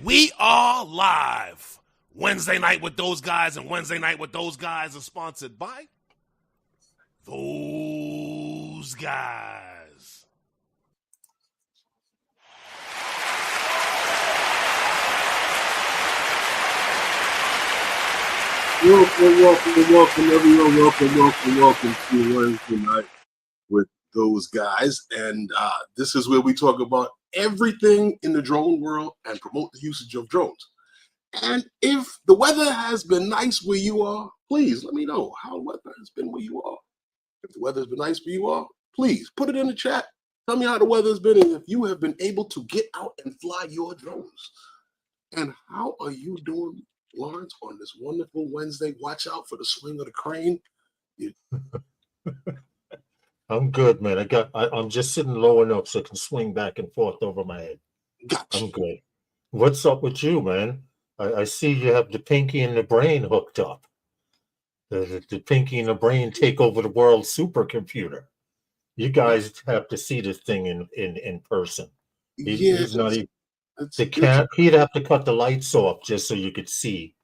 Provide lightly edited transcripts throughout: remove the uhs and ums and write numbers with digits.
We are live. Wednesday night with those guys, and Wednesday night with those guys is sponsored by those guys. Welcome, everyone. Welcome to Wednesday night with those guys. And this is where we talk about everything in the drone world and promote the usage of drones. And if the weather has been nice where you are, please let me know how the weather has been where you are. If the weather has been nice where you are, please put it in the chat. Tell me how the weather has been and if you have been able to get out and fly your drones. And how are you doing, Lawrence, on this wonderful Wednesday? Watch out for the swing of the crane. I'm good, man. I'm just sitting low enough so I can swing back and forth over my head. Gotcha. I'm good. What's up with you, man? I see you have the pinky and the brain hooked up. The pinky and the brain take over the world supercomputer. You guys have to see this thing in person. He's not even. He'd have to cut the lights off just so you could see.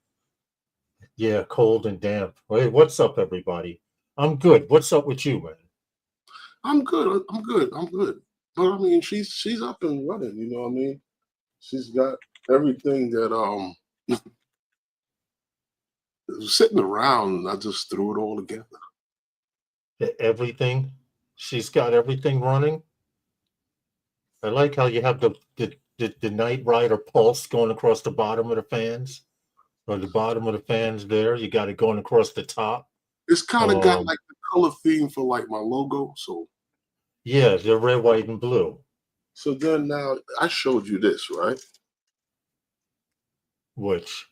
Yeah, cold and damp. Hey, what's up, everybody? I'm good. What's up with you, man? I'm good. But I mean, she's up and running. You know what I mean? She's got everything that was sitting around. And I just threw it all together. Everything. She's got everything running. I like how you have the Night Rider pulse going across the bottom of the fans, or the bottom of the fans there. You got it going across the top. It's kind of got like the color theme for like my logo. So yeah, they're red, white, and blue. So then now I showed you this, right? Which?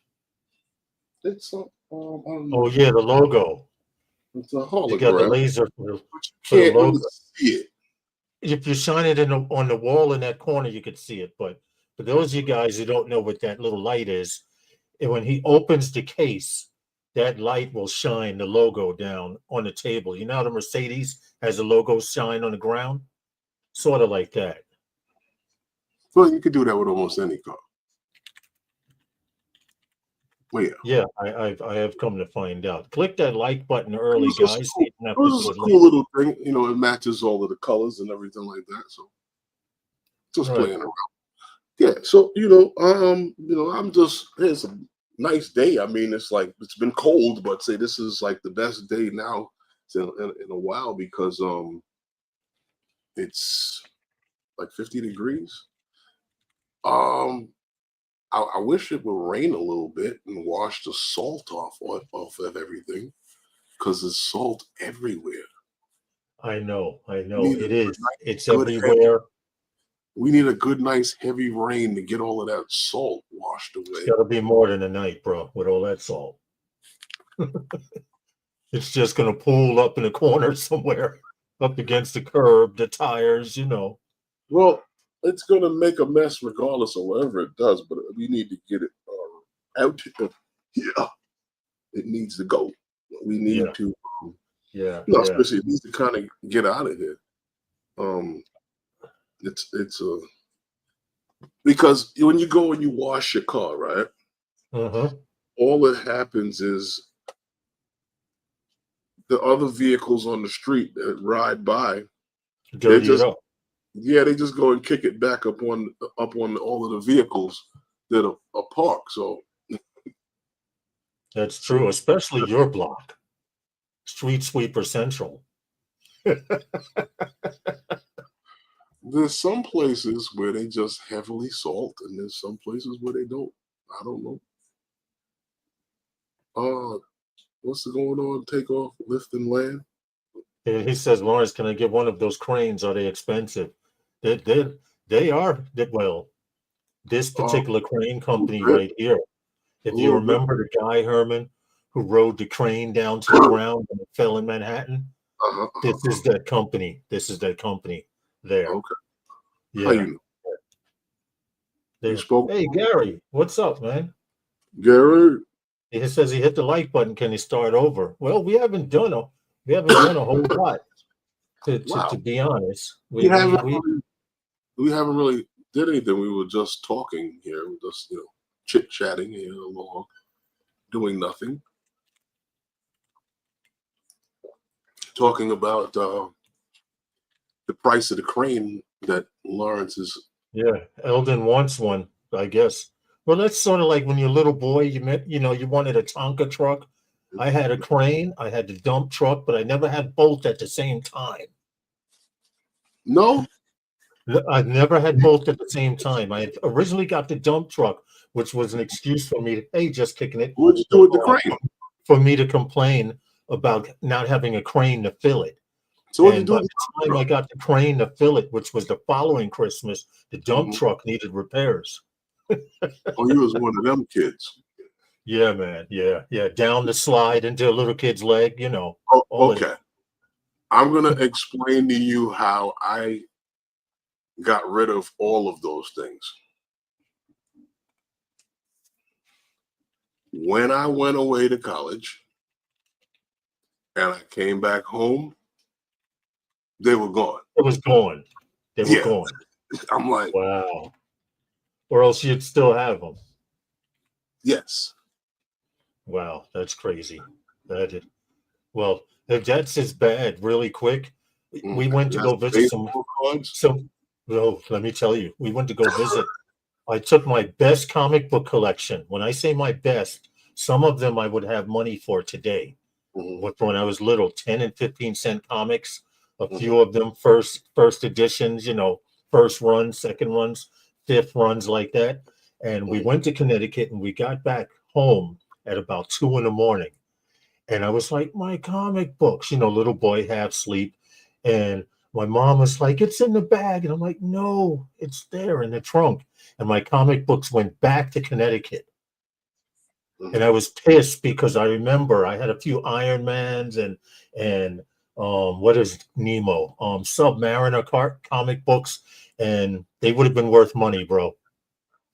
It's oh yeah, the logo. It's a hologram. You got the laser for the logo. Really see it. If you shine it on the wall in that corner, you could see it. But for those of you guys who don't know what that little light is, and when he opens the case, that light will shine the logo down on the table. You know how the Mercedes has the logo shine on the ground? Sort of like that. Well, you could do that with almost any car. Well, yeah, I have come to find out. Click that like button early, guys. Cool. It was a cool little thing. You know, it matches all of the colors and everything like that. So just playing around. Yeah. So I'm just. It's a nice day. I mean, it's been cold, but say this is like the best day now in a while because it's like 50 degrees. I wish it would rain a little bit and wash the salt off of everything, because there's salt everywhere. I know. It is. It's everywhere. Heavy. We need a good, nice, heavy rain to get all of that salt washed away. It's got to be more than a night, bro, with all that salt. It's just going to pool up in a corner somewhere, up against the curb, the tires, Well, it's going to make a mess regardless of whatever it does, but we need to get it out. Yeah, it needs to go. We need to. Especially it needs to kind of get out of here. It's because when you go and you wash your car, right? All that happens is the other vehicles on the street that ride by, they just go and kick it back up on all of the vehicles that are parked. So that's true, especially your block, Street Sweeper Central. There's some places where they just heavily salt, and there's some places where they don't. I don't know. What's going on? Takeoff, lift, and land. He says, Lawrence, can I get one of those cranes? Are they expensive? They are. Well, this particular crane company right here. If you remember the guy, Herman, who rode the crane down to the ground and it fell in Manhattan, this is that company. There. Okay. Yeah. How you know? Hey, Gary, what's up, man? Gary. He says he hit the like button. Can he start over? Well, we haven't done a whole lot. To be honest, we haven't really did anything. We were just talking here. We just chit-chatting here along, doing nothing, talking about the price of the crane that Lawrence is. Yeah, Eldon wants one, I guess. Well, that's sort of like when you're a little boy, you wanted a Tonka truck. I had a crane, I had the dump truck, but I never had both at the same time. No? I never had both at the same time. I had originally got the dump truck, which was an excuse for me to, hey, just kicking it, What'd you do with the crane? for me to complain about not having a crane to fill it. So what'd you And do by with the time I got the crane to fill it, which was the following Christmas, the dump Mhm. truck needed repairs. Oh, you was one of them kids. Yeah, man. Yeah. Down the slide into a little kid's leg, Oh, all of okay. I'm going to explain to you how I got rid of all of those things. When I went away to college and I came back home, they were gone. it was gone. They were Yeah. gone. I'm like, Wow. Or else you'd still have them. yes. Wow, that's crazy. Well, if that's as bad, really quick, we went to That's go visit baseball cards. well, let me tell you, we went to go visit. I took my best comic book collection. When I say my best, some of them I would have money for today. Mhm, When I was little, 10 and 15-cent comics, a mhm, few of them first editions, first runs, second runs, fifth runs like that. And we mhm. went to Connecticut and we got back home at about 2 in the morning. And I was like, my comic books, little boy half sleep. And my mom was like, it's in the bag. And I'm like, no, it's there in the trunk. And my comic books went back to Connecticut. And I was pissed because I remember I had a few Iron Mans and what is Nemo? Submariner comic books, and they would have been worth money, bro.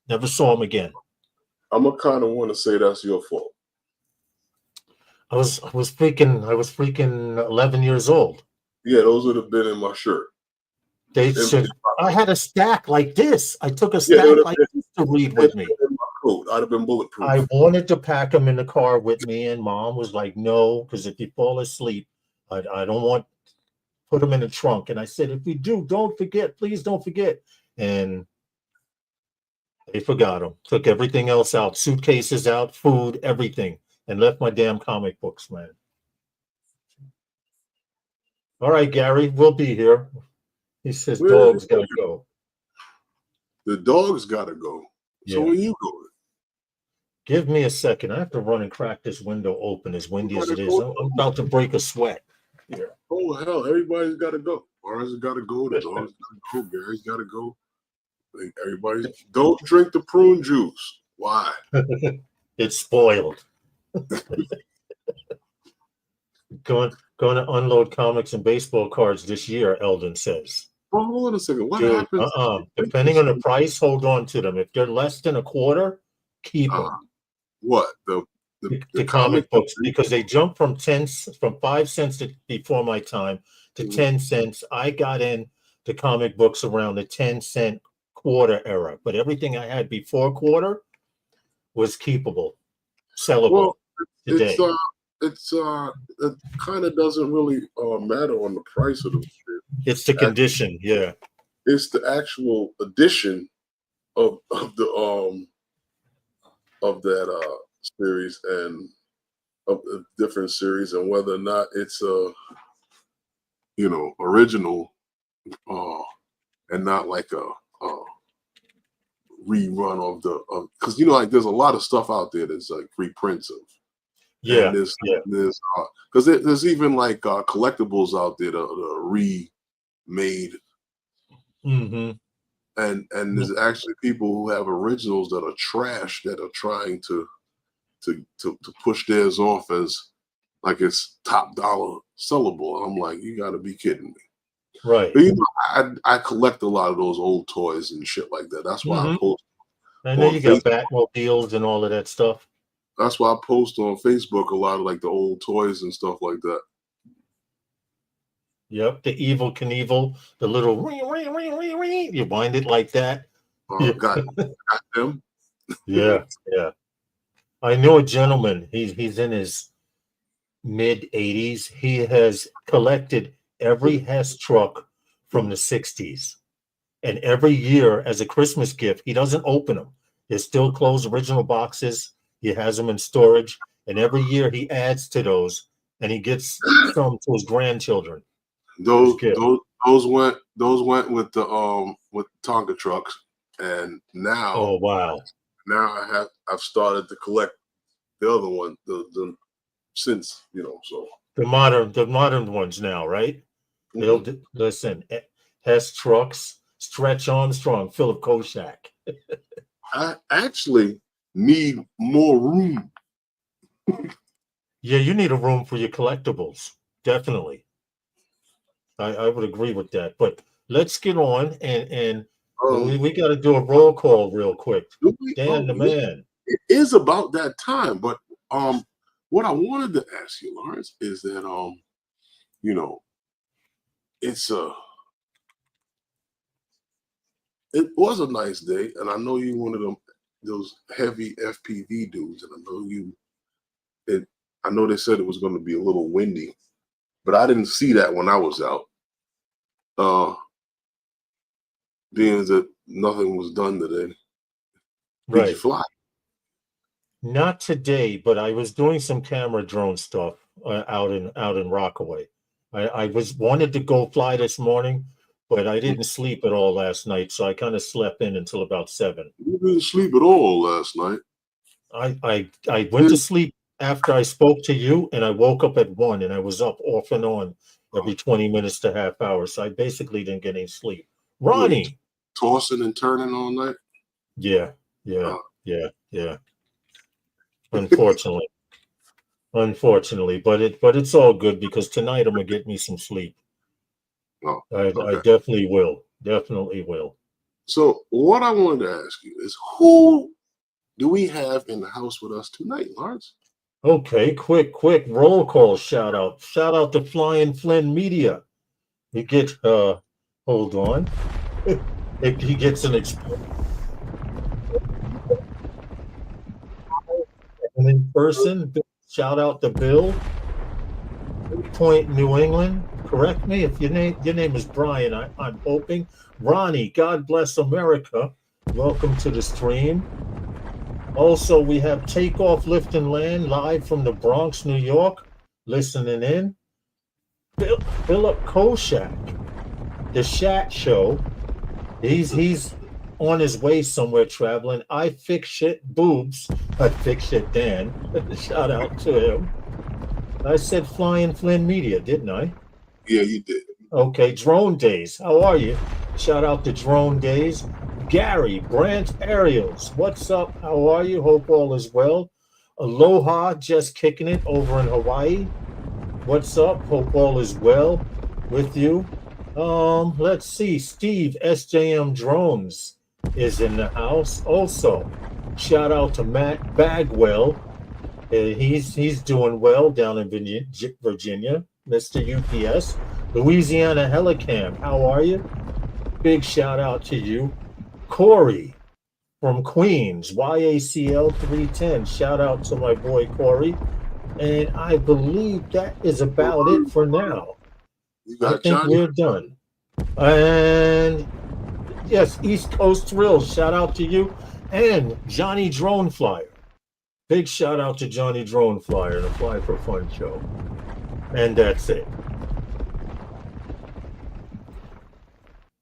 Never saw them again. I'm gonna kind of want to say that's your fault. I was freaking 11 years old. Yeah, those would have been in my shirt. They should. I had a stack like this. I took a Yeah, they would stack have like been this to read with me. in my coat. I'd have been bulletproof. I wanted to pack them in the car with me, and mom was like, "No, because if you fall asleep, I don't want put them in the trunk." And I said, "If you do, don't forget, please don't forget." And they forgot them. Took everything else out, suitcases out, food, everything, and left my damn comic books, man. All right, Gary, we'll be here. He says, Where "Dogs gotta go." the dogs gotta go. So Yeah. where you going? Give me a second. I have to run and crack this window open, as windy as it is. I'm about to break a sweat. Here. Oh hell, everybody's gotta go. Ours has gotta go. The dogs gotta go. Gary's gotta go. Like, everybody's don't drink the prune juice. Why? It's spoiled. Going to unload comics and baseball cards this year, Eldon says. Oh, hold on a second. What Dude, happens? depending on the price, hold on to them. If they're less than a quarter, keep them. What The comic books, because they jump from 5 cents before my time to 10 cents. I got in the comic books around the 10-cent quarter era, but everything I had before quarter was keepable, sellable Well, today. it kind of doesn't really matter on the price of the shit. It's the condition, yeah. It's the actual addition of that series and of the different series, and whether or not it's a original and not like a rerun of because like there's a lot of stuff out there that's like reprints of. Yeah, and there's because there's even like collectibles out there that are remade. Mm-hmm. And there's actually people who have originals that are trash that are trying to push theirs off as like it's top dollar sellable. I'm like, you got to be kidding me. Right. But I collect a lot of those old toys and shit like that. That's why I post. I know you got Batmobiles and all of that stuff. That's why I post on Facebook a lot of like the old toys and stuff like that. Yep, the Evil Knievel, the little you wind it like that. Got them. Yeah, yeah. I know a gentleman. He's in his mid 80s. He has collected every Hess truck from the 60s. And every year, as a Christmas gift, he doesn't open them. They're still closed original boxes. He has them in storage. And every year he adds to those and he gets some to his grandchildren as Those gifts. those those went with Tonka trucks, and Oh, wow. I've started to collect the other one the since so. The modern ones now, right? They'll Mhm. listen. Hess trucks, Stretch Armstrong, Philip Koshak. I actually need more room. Yeah, you need a room for your collectibles. Definitely. I would agree with that. But let's get on and Um, we got to do a roll call real quick. Dan the yeah, man. it is about that time. But what I wanted to ask you, Lawrence, is that you know, it's it was a nice day, and I know you one of those heavy FPV dudes, and it. I know they said it was going to be a little windy, but I didn't see that when I was out. Being that nothing was done today, did you Right. fly? Not today, but I was doing some camera drone stuff out in Rockaway. I was wanted to go fly this morning, but I didn't sleep at all last night, so I kind of slept in until about 7. You didn't sleep at all last night. I went to sleep after I spoke to you, and I woke up at 1, and I was up off and on every 20 minutes to half hour. So I basically didn't get any sleep. What, you Ronnie, tossing and turning all night? yeah, yeah, Uh, yeah. Unfortunately, but it's all good because tonight I'm gonna get me some sleep. oh, I okay. definitely will. So what I wanted to ask you is, who do we have in the house with us tonight, Lawrence? Okay, quick roll call shout out to Flying Flynn Media. You get hold on. If he gets an in person, shout out to Bill. Point New England. Correct me if your name is Brian. I'm hoping. Ronnie, God bless America. Welcome to the stream. Also, we have Takeoff Lift and Land live from the Bronx, New York. Listening in. Philip Koshak, the Shat Show. He's on his way somewhere traveling. I fix shit boobs. I fix shit Dan. Shout out to him. I said Flying Flynn Media, didn't I? Yeah, you did. Okay, Drone Days. How are you? Shout out to Drone Days. Gary, Branch Aerials. What's up? How are you? Hope all is well. Aloha, just kicking it over in Hawaii. What's up? Hope all is well with you. Let's see. Steve, SJM Drones, is in the house. Also, shout out to Matt Bagwell. He's doing well down in Virginia. Mr. UPS. Louisiana Helicam, how are you? Big shout out to you. Corey from Queens, YACL 310. Shout out to my boy Corey. And I believe that is about it for now. You I got think Johnny. we're done. And yes, East Coast Thrills, shout out to you. And Johnny Drone Flyer. Big shout out to Johnny Drone Flyer, the Fly for Fun show. And that's it.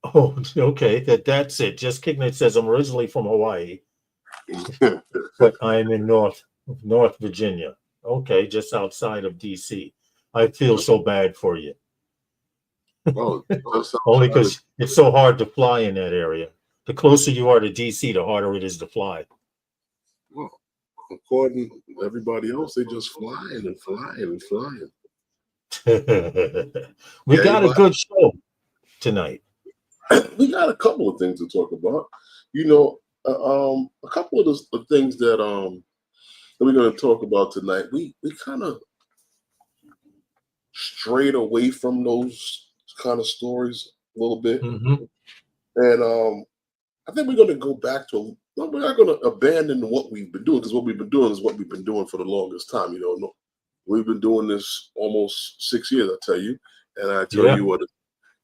Oh, okay. That's it. Just kicking it says I'm originally from Hawaii, but I'm in North Virginia. Okay, just outside of DC. I feel so bad for you. Oh, just Only outside of, because it's so hard to fly in that area. The closer you are to DC, the harder it is to fly. well, according to everybody else, they just flying and flying and flying. We Yeah, got a good show tonight. we got a couple of things to talk about. A couple of the things that we're going to talk about tonight. We kind of strayed away from those kind of stories a little bit, Mm-hmm. and I think we're going to go back to no, we're not going to abandon what we've been doing, because what we've been doing is what we've been doing for the longest time. You know, we've been doing this almost 6 years, I tell you, and I tell you what,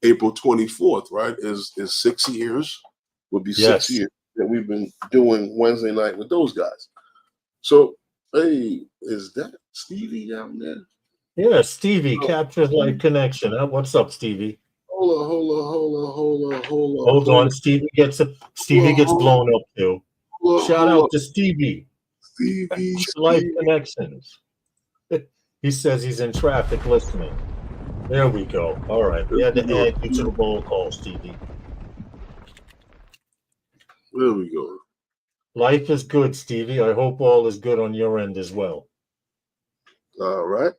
April 24th, right, is 6 years. Will be 6 years that we've been doing Wednesday night with those guys. So, hey, is that Stevie down there? Yeah, Stevie, Capture Light Connection. What's up, Stevie? Hold on. Stevie gets blown up too. Shout out to Stevie. Stevie. Life Connections. He says he's in traffic listening. There we go. All right. We had to add you to the roll call, Stevie. There we go. Life is good, Stevie. I hope all is good on your end as well. All right.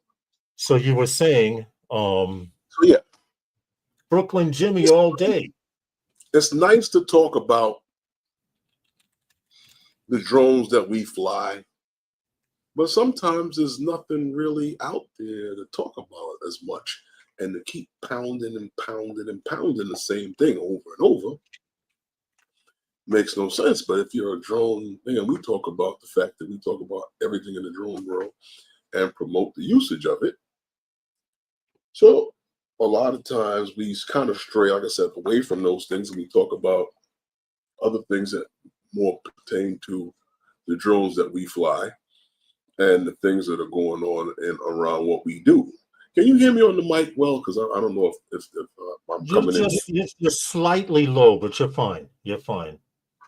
So you were saying, yeah, Brooklyn Jimmy all day. It's nice to talk about the drones that we fly, but sometimes there's nothing really out there to talk about as much, and to keep pounding and pounding and pounding the same thing over and over makes no sense. But if you're a drone, we talk about the fact that we talk about everything in the drone world and promote the usage of it. So a lot of times we kind of stray, like I said, away from those things, and we talk about other things that more pertain to the drones that we fly and the things that are going on and around what we do. Can you hear me on the mic well? Because I don't know if I'm coming in. You're slightly low, but you're fine. You're fine.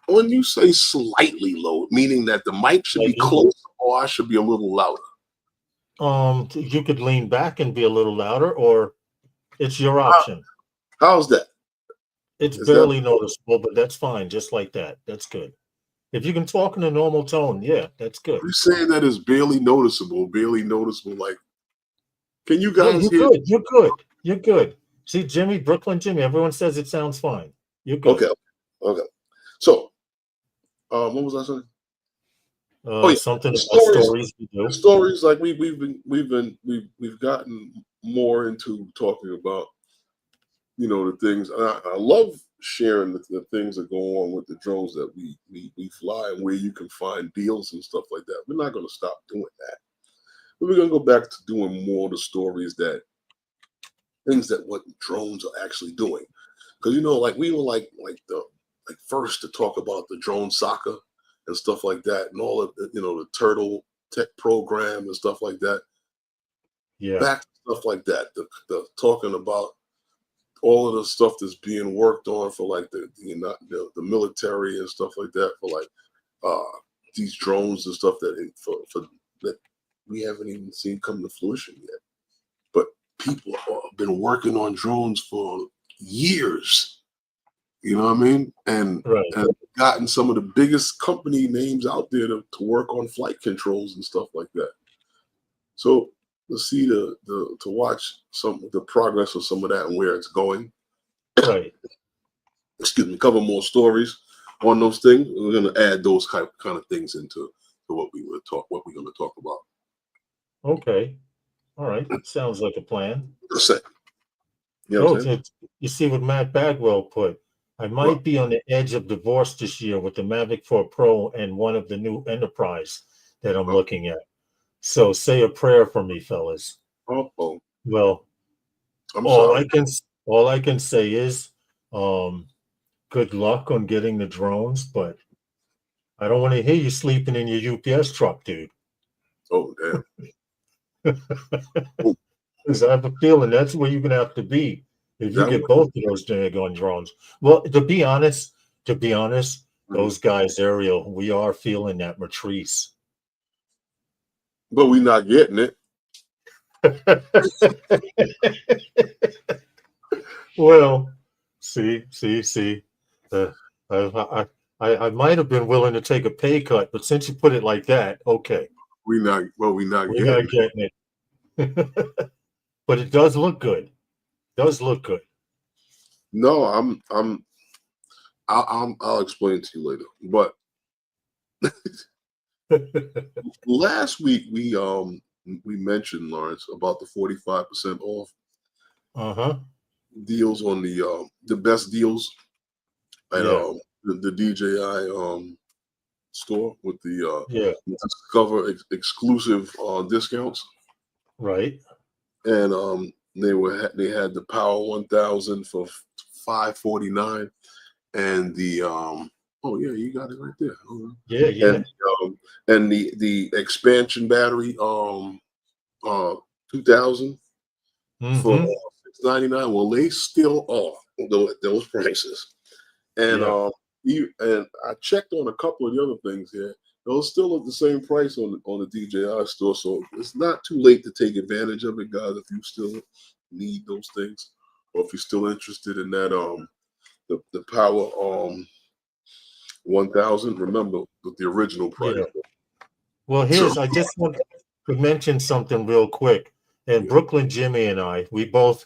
When you say slightly low, meaning that the mic should be closer or I should be a little louder? You could lean back and be a little louder, or it's your option. How's that? It's barely noticeable, but that's fine. Just like that. That's good. If you can talk in a normal tone, yeah, that's good. You're saying that is barely noticeable. Like, can you guys hear? Good. You're good. You're good. See, Jimmy, Brooklyn Jimmy, everyone says it sounds fine. You're good. Okay. So, what was I saying? Something about stories we do. Stories, like we've gotten more into talking about, the things. And I love sharing the things that go on with the drones that we fly, and where you can find deals and stuff like that. We're not going to stop doing that. But we're going to go back to doing more of the stories, that things that what drones are actually doing. Because we were like first to talk about the drone soccer and stuff like that, and all of the Turtle Tech program and stuff like that. Yeah, back to stuff like that. The talking about all of the stuff that's being worked on for like the military and stuff like that, for like these drones and stuff that that we haven't even seen come to fruition yet. But people have been working on drones for years. You know what I mean? And gotten some of the biggest company names out there to work on flight controls and stuff like that. So let's see to watch the progress of some of that and where it's going. Right. Excuse me. Cover more stories on those things. We're going to add those kind of things into what we're going to talk about. Okay. All right. Sounds like a plan. You see what Matt Bagwell put. I might be on the edge of divorce this year with the Mavic 4 Pro and one of the new Enterprise that I'm looking at. So say a prayer for me, fellas. Well, all I can say is good luck on getting the drones, but I don't want to hear you sleeping in your UPS truck, dude. Oh, damn. Because I have a feeling that's where you're going to have to be if you get both of those daggone drones. Well, to be honest, those guys, Ariel, we are feeling that Matrice. But we're not getting it. Well, see. I might have been willing to take a pay cut, but since you put it like that, okay. We're not getting it. But it does look good. No, I'll explain to you later. But last week we mentioned, Lawrence, about the 45% off deals on the best deals at the DJI store with the Yeah. Discover exclusive discounts, Right. and they had the Power 1000 for $549, and the oh yeah, you got it right there. Yeah. Yeah. And the expansion battery 2000 for Mm-hmm. $699. Well, they still are those prices, and Yeah. and I checked on a couple of the other things here. Those still at the same price on the DJI store, so it's not too late to take advantage of it, guys. If you still need those things, or if you're still interested in that the Power 1000, remember with the original price. Yeah. Well, So I just want to mention something real quick. And Brooklyn Jimmy and we both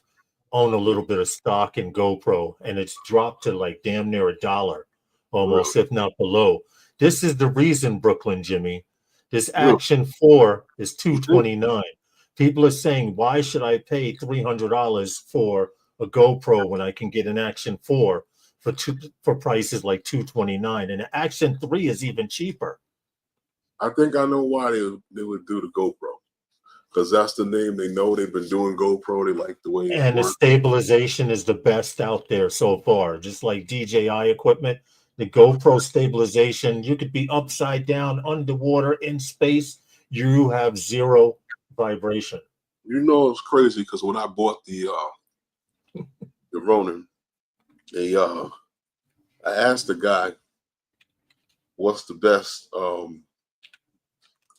own a little bit of stock in GoPro, and it's dropped to like damn near $1 almost, if not below. This is the reason, Brooklyn Jimmy. This Action 4 is $229. People are saying, why should I pay $300 for a GoPro when I can get an Action 4 for prices like $229? And the Action 3 is even cheaper. I think I know why they would do the GoPro, because that's the name they know. They've been doing GoPro. They like the way it And the works. stabilization is the best out there so far. Just like DJI equipment, the GoPro stabilization, you could be upside down, underwater, in space. You have zero vibration. You know, it's crazy because when I bought the Ronin, I asked the guy, "What's the best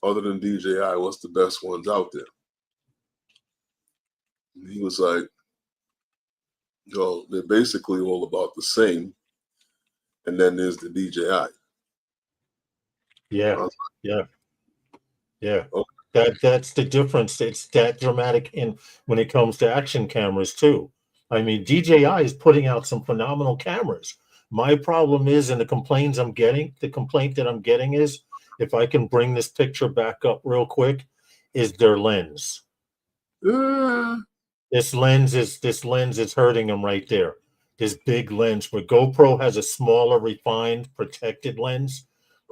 other than DJI? What's the best ones out there?" And he was like, they're basically all about the same. And then there's the DJI. Yeah, yeah, yeah. Okay. That's the difference. It's that dramatic when it comes to action cameras too. I mean, DJI is putting out some phenomenal cameras. My problem is, and the complaint that I'm getting is, if I can bring this picture back up real quick, is their lens. This lens is hurting them right there. This big lens, where GoPro has a smaller, refined, protected lens.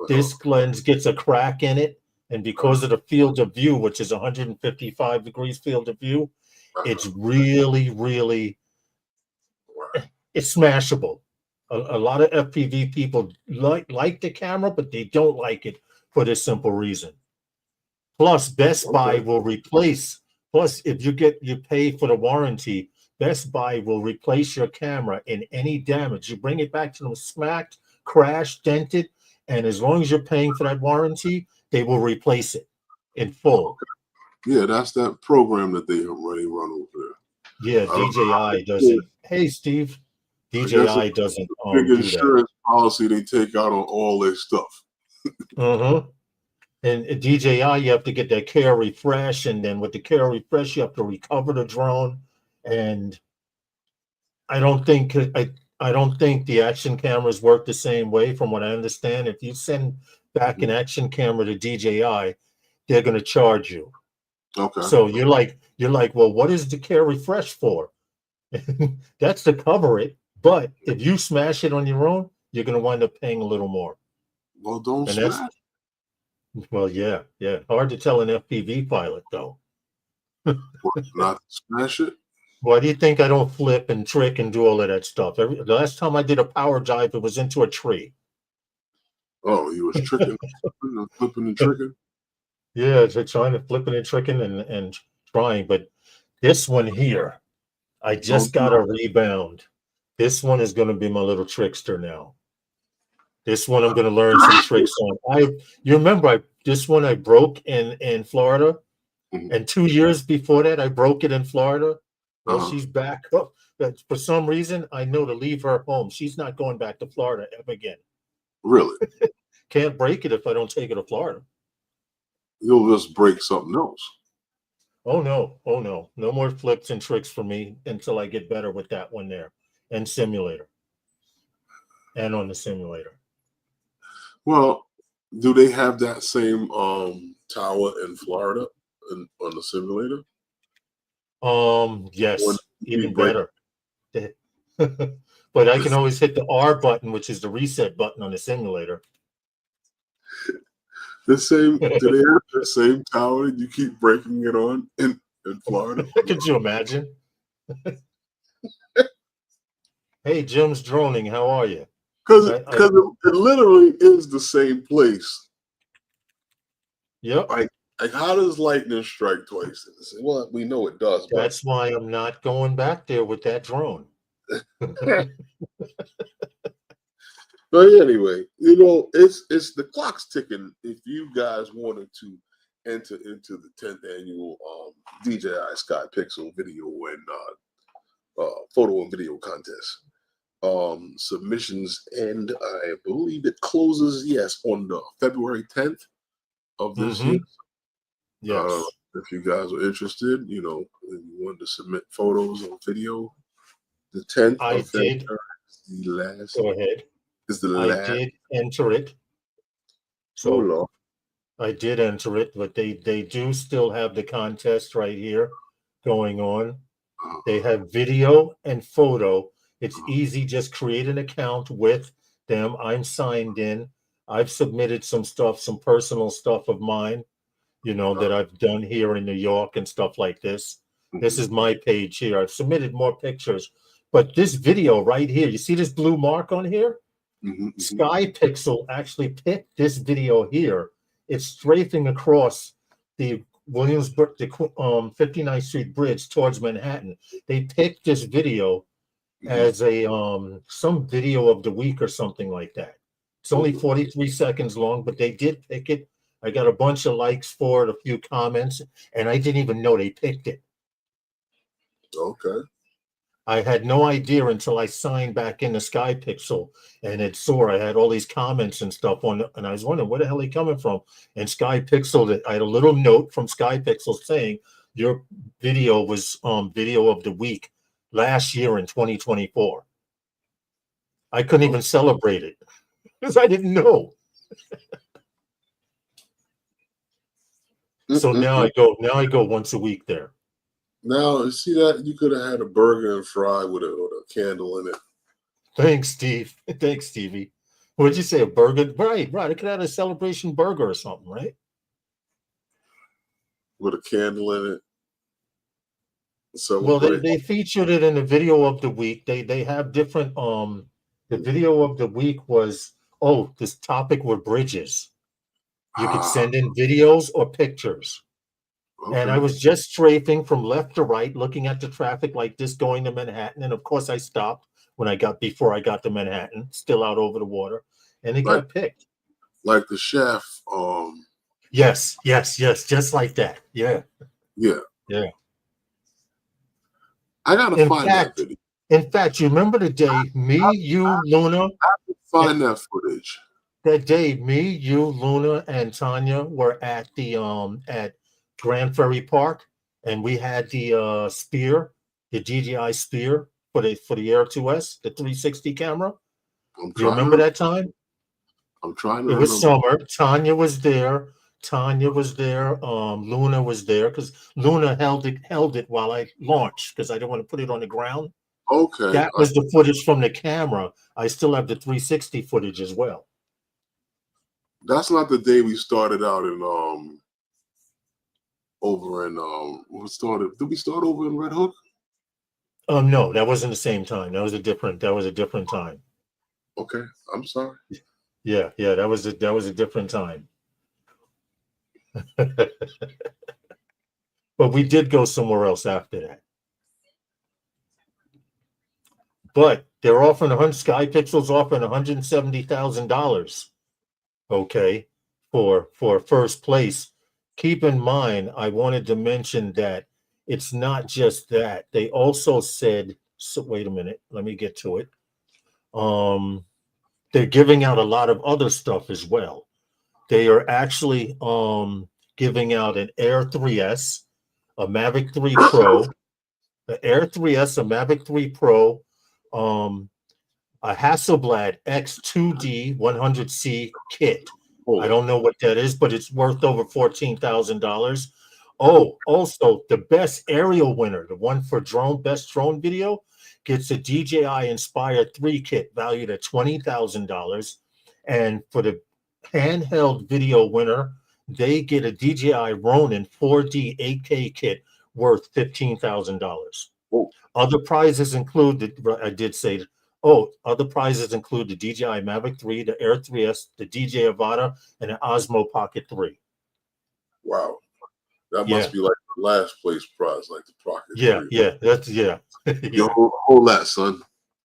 This lens gets a crack in it, and because of the field of view, which is 155 degrees field of view, it's really, really, it's smashable. A lot of FPV people like the camera, but they don't like it for this simple reason. Plus, Best Buy will replace. Plus, if you pay for the warranty, Best Buy will replace your camera in any damage. You bring it back to them smacked, crashed, dented, and as long as you're paying for that warranty, they will replace it in full. Yeah, that's that program that they already run over there. Yeah, DJI doesn't. Hey, Steve, DJI doesn't big do insurance policy they take out on all their stuff. And DJI, you have to get that care refresh, and then with the care refresh, you have to recover the drone. And I don't think the action cameras work the same way. From what I understand, if you send back an action camera to DJI, they're going to charge you. Okay. So you're like, well, what is the care refresh for? That's to cover it. But if you smash it on your own, you're going to wind up paying a little more. Well, don't smash. Well, yeah. Hard to tell an FPV pilot, though. Not smash it. Why do you think I don't flip and trick and do all of that stuff? The last time I did a power dive, it was into a tree. Oh, you was tricking, flipping and tricking? Yeah, trying to flip it and tricking and trying. But this one here, I just got a rebound. This one is going to be my little trickster now. This one I'm going to learn some tricks on. You remember this one I broke in Florida, and 2 years before that I broke it in Florida. Well, she's back up. But for some reason, I know to leave her home. She's not going back to Florida ever again. Really? Can't break it if I don't take her to Florida. You'll just break something else. Oh no. No more flips and tricks for me until I get better with that one there. And simulator. And on the simulator. Well, do they have that same tower in Florida on the simulator? Yes, even better. But I can always hit the R button, which is the reset button on the simulator. The same, do they have the same tower and you keep breaking it on in Florida? Could you imagine? Hey, Jim's droning. How are you? Because it literally is the same place. Yep. Like how does lightning strike twice? Well, we know it does. That's why I'm not going back there with that drone. But anyway, you know, it's the clock's ticking. If you guys wanted to enter into the 10th annual DJI Sky Pixel video and photo and video contest, submissions, and I believe it closes on the February 10th of this year. Yes. If you guys are interested, you know, and you want to submit photos or video, the 10th of February is the last. Go ahead. I did enter it. So I did enter it, but they do still have the contest right here going on. They have video and photo. It's easy. Just create an account with them. I'm signed in. I've submitted some stuff, some personal stuff of mine, you know, that I've done here in New York and stuff like this. This is my page here. I've submitted more pictures, but this video right here, you see this blue mark on here? Sky Pixel actually picked this video here. It's strafing across the Williamsburg, the 59th Street Bridge towards Manhattan. They picked this video as a some video of the week or something like that. It's only 43 seconds long, but they did pick it. I got a bunch of likes for it, a few comments, and I didn't even know they picked it. Okay. I had no idea until I signed back in the Sky Pixel, and it saw I had all these comments and stuff on it, and I was wondering where the hell are they coming from. And Sky Pixel, I had a little note from Sky Pixel saying your video was video of the week last year in 2024. I couldn't even celebrate it because I didn't know. So now I go once a week there. Now, see that you could have had a burger and fry with a candle in it. Thanks, Steve. Thanks, Stevie. What'd you say? A burger? Right. I could have had a celebration burger or something, right? With a candle in it. So well, they featured it in the video of the week. They have different the video of the week was this topic were bridges. You could send in videos or pictures. Okay. And I was just strafing from left to right, looking at the traffic like this going to Manhattan. And of course I stopped before I got to Manhattan, still out over the water, and it got picked. Like the chef. Yes, just like that. Yeah. I gotta find that video. In fact, you remember the day Luna. I have to find that footage. That day, me, you, Luna, and Tanya were at the at Grand Ferry Park, and we had the Spear, the DJI Spear for the Air 2S, the 360 camera. Do you remember that time? I'm trying to. It was summer. Tanya was there. Luna was there because Luna held it while I launched because I didn't want to put it on the ground. Okay. That was the footage from the camera. I still have the 360 footage as well. That's not the day we started out in did we start over in Red Hook? No, that wasn't the same time. That was a different time. Okay. I'm sorry. Yeah, that was a different time. But we did go somewhere else after that. But they're offering Sky Pixel's offering $170,000. Okay, for first place. Keep in mind, I wanted to mention that it's not just that. They also said, so wait a minute, let me get to it. They're giving out a lot of other stuff as well. They are actually giving out an Air 3S, a Mavic 3 Pro, the Air 3S, a Mavic 3 Pro, a Hasselblad X2D 100C kit. I don't know what that is, but it's worth over $14,000. Oh, also the best aerial winner, the one for best drone video, gets a DJI Inspire 3 kit valued at $20,000. And for the handheld video winner, they get a DJI Ronin 4D 8K kit worth $15,000. Whoa. Other prizes include, I did say, oh, other prizes include the DJI Mavic 3, the Air 3S, the DJI Avata, and the Osmo Pocket 3. Wow. That Yeah. must be like the last place prize, like the Pocket 3. Yeah, that's Yo, yeah. hold that, son.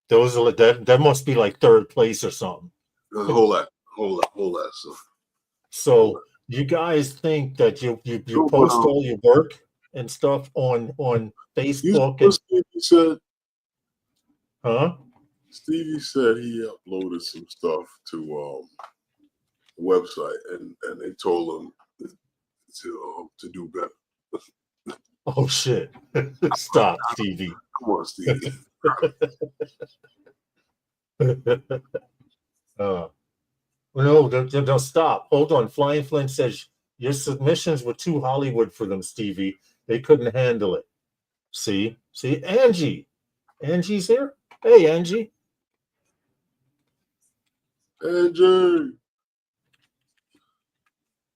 Those are that must be like third place or something. Hold that, son. So you guys think that you No, but, post all your work and stuff on Facebook and Stevie said, huh? Stevie said he uploaded some stuff to the website, and they told him to do better. Oh shit. Stop, Stevie. Come on, Stevie. No, don't stop. Hold on. Flying Flint says your submissions were too Hollywood for them, Stevie. They couldn't handle it. See, Angie. Angie's here. Hey, Angie. Andrew.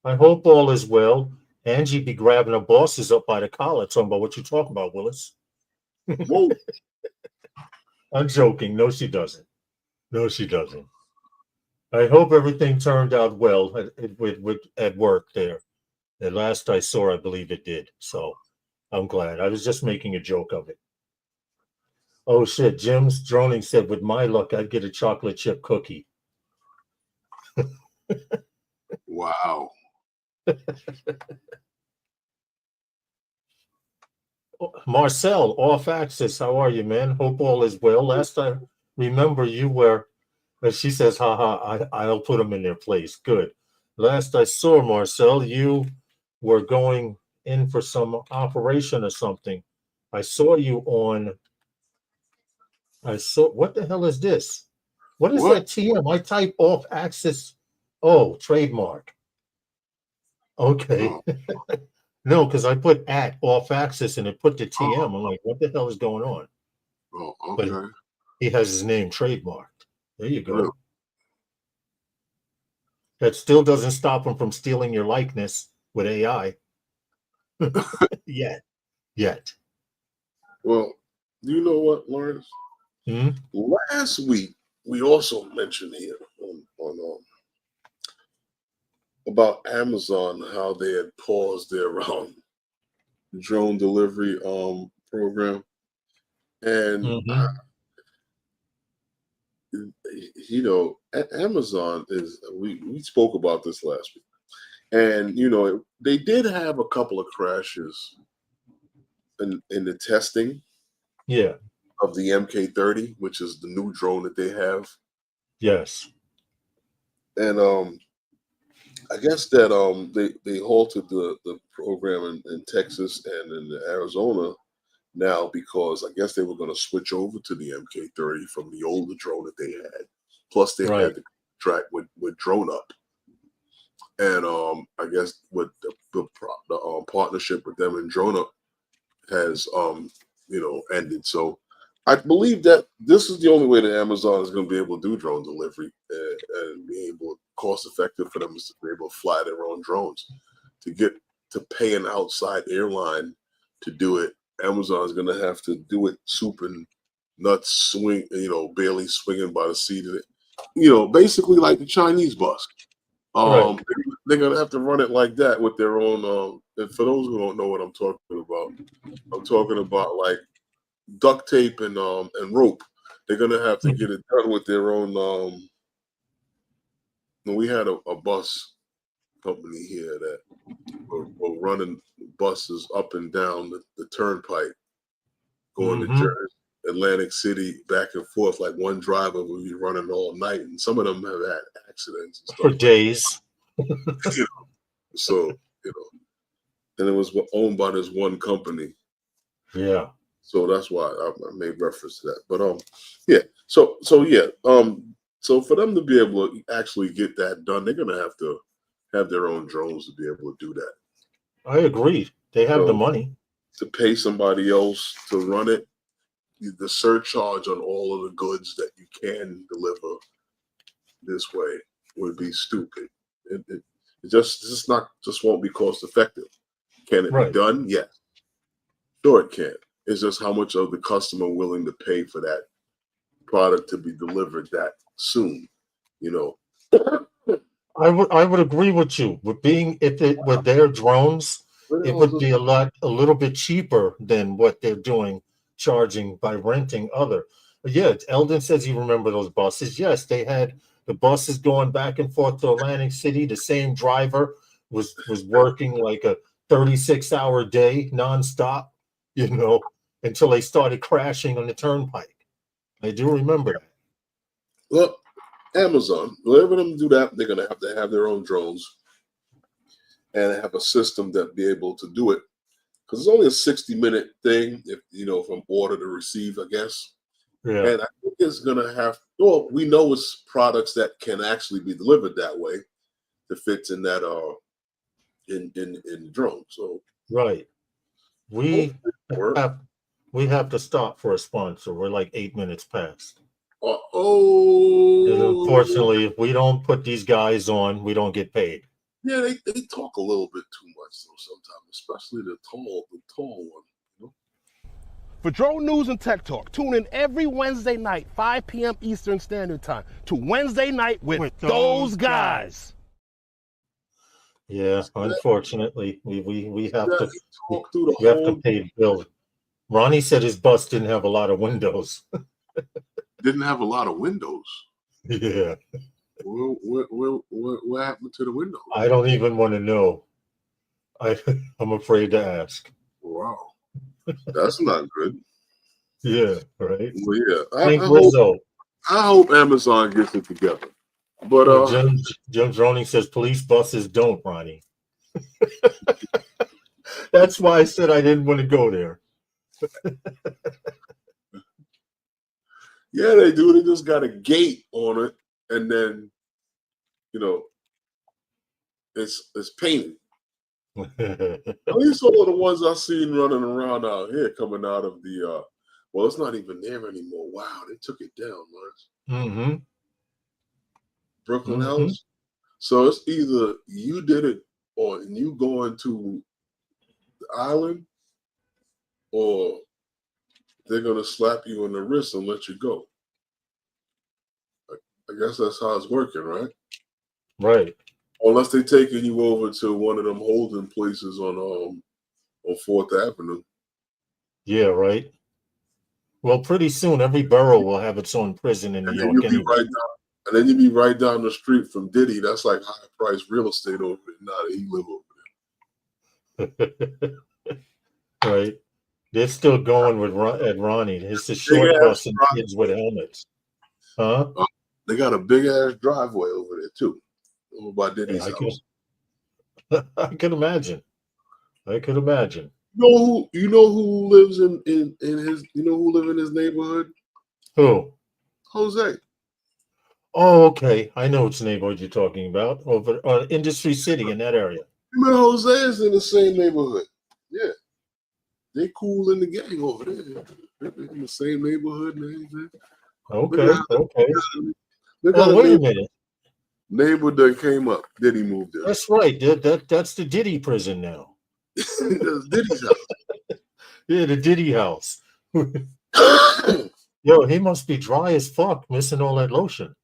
I hope all is well. Angie be grabbing her bosses up by the collar, talking about what you talking about, Willis. Whoa. I'm joking. No, she doesn't. I hope everything turned out well at work there. At last I saw, I believe it did. So I'm glad. I was just making a joke of it. Oh shit, Jim's droning said, with my luck, I'd get a chocolate chip cookie. Wow. Marcel, off axis, how are you, man? Hope all is well. Last I remember you were, she says, haha, I'll put them in their place. Good. Last I saw, Marcel, you were going in for some operation or something. I saw you on, what the hell is this? What is that TM? I type off axis. Oh, trademark. Okay. Oh. No, because I put at off axis and it put the TM. I'm like, what the hell is going on? Oh, okay. But he has his name trademarked. There you go. Really? That still doesn't stop him from stealing your likeness with AI. Yet. Well, you know what, Lawrence? Hmm? Last week we also mentioned here on about Amazon, how they had paused their drone delivery program, and you know, Amazon is, we spoke about this last week, and you know, they did have a couple of crashes in the testing Yeah. of the MK30, which is the new drone that they have. Yes. And I guess that they halted the program in Texas and in Arizona now, because I guess they were going to switch over to the MK30 from the older drone that they had. Plus, they had the track with Drone Up, and I guess with the partnership with them and Drone Up has ended. So I believe that this is the only way that Amazon is going to be able to do drone delivery and be able, cost effective for them, is to be able to fly their own drones. To get to pay an outside airline to do it, Amazon is going to have to do it soup and nuts, barely swinging by the seat of it. Basically like the Chinese bus. They're going to have to run it like that with their own. And for those who don't know what I'm talking about, I'm talking about like duct tape and rope. They're gonna have to get it done with their own. We had a bus company here that were running buses up and down the turnpike, going to Jersey, Atlantic City, back and forth. Like one driver would be running all night, and some of them have had accidents and stuff for days. So and it was owned by this one company. Yeah. So that's why I made reference to that. But yeah. So for them to be able to actually get that done, they're gonna have to have their own drones to be able to do that. I agree. They have the money to pay somebody else to run it. The surcharge on all of the goods that you can deliver this way would be stupid. It just won't be cost effective. Can it Right. be done? Yes. Sure, it can. It's just how much of the customer willing to pay for that product to be delivered that soon. You know, I would agree with you. With with their drones, it would be a little bit cheaper than what they're doing, charging by renting other. But yeah, Eldon says you remember those buses. Yes, they had the buses going back and forth to Atlantic City. The same driver was working like a 36-hour day nonstop, until they started crashing on the turnpike. I do remember that. Well, Amazon, whenever them do that, they're gonna have to have their own drones and have a system that be able to do it. Because it's only a 60-minute thing, if from order to receive, I guess. Yeah. And I think it's gonna have. Well, we know it's products that can actually be delivered that way. That fits in that in the drone. So right. We have to stop for a sponsor. We're like 8 minutes past. And unfortunately, if we don't put these guys on, we don't get paid. Yeah, they talk a little bit too much though sometimes, especially the tall one. For drone news and tech talk, tune in every Wednesday night, 5 p.m. Eastern Standard Time, to Wednesday Night with those guys. Yeah, unfortunately, we have to talk through we have to pay the bill. Ronnie said his bus didn't have a lot of windows. Didn't have a lot of windows. Yeah. What happened to the windows? I don't even want to know. I'm afraid to ask. Wow, that's not good. Yeah, right. Well, yeah, I hope Amazon gets it together. But Jim Droning says police buses don't, Ronnie. That's why I said I didn't want to go there. Yeah, they do. They just got a gate on it, and then it's painted. At least all of the ones I've seen running around out here, coming out of the well, it's not even there anymore. Wow, they took it down, Lawrence. Mm-hmm. Brooklyn House. So it's either you did it or you going to the island, or they're gonna slap you on the wrist and let you go. I guess that's how it's working, right? Right. Unless they're taking you over to one of them holding places on 4th Avenue. Yeah, right. Well, pretty soon every borough will have its own prison in New York anyway. And then you'd be right down the street from Diddy. That's like high price real estate over there. Now that he live over there. Right. They're still going at Ronnie. It's a short bus and kids with helmets. Huh? They got a big ass driveway over there too. Over by Diddy's house. I could imagine. You know who lives in his who live in his neighborhood? Who? Jose. Oh, okay. I know which neighborhood you're talking about. Over Industry City in that area. You know, Jose is in the same neighborhood. Yeah. They cool in the gang over there. They're in the same neighborhood and everything. Okay. Wait a minute. Neighbor that came up. Diddy moved there. That's right. That's the Diddy prison now. That's Diddy's house. Yeah, the Diddy house. Yo, he must be dry as fuck, missing all that lotion.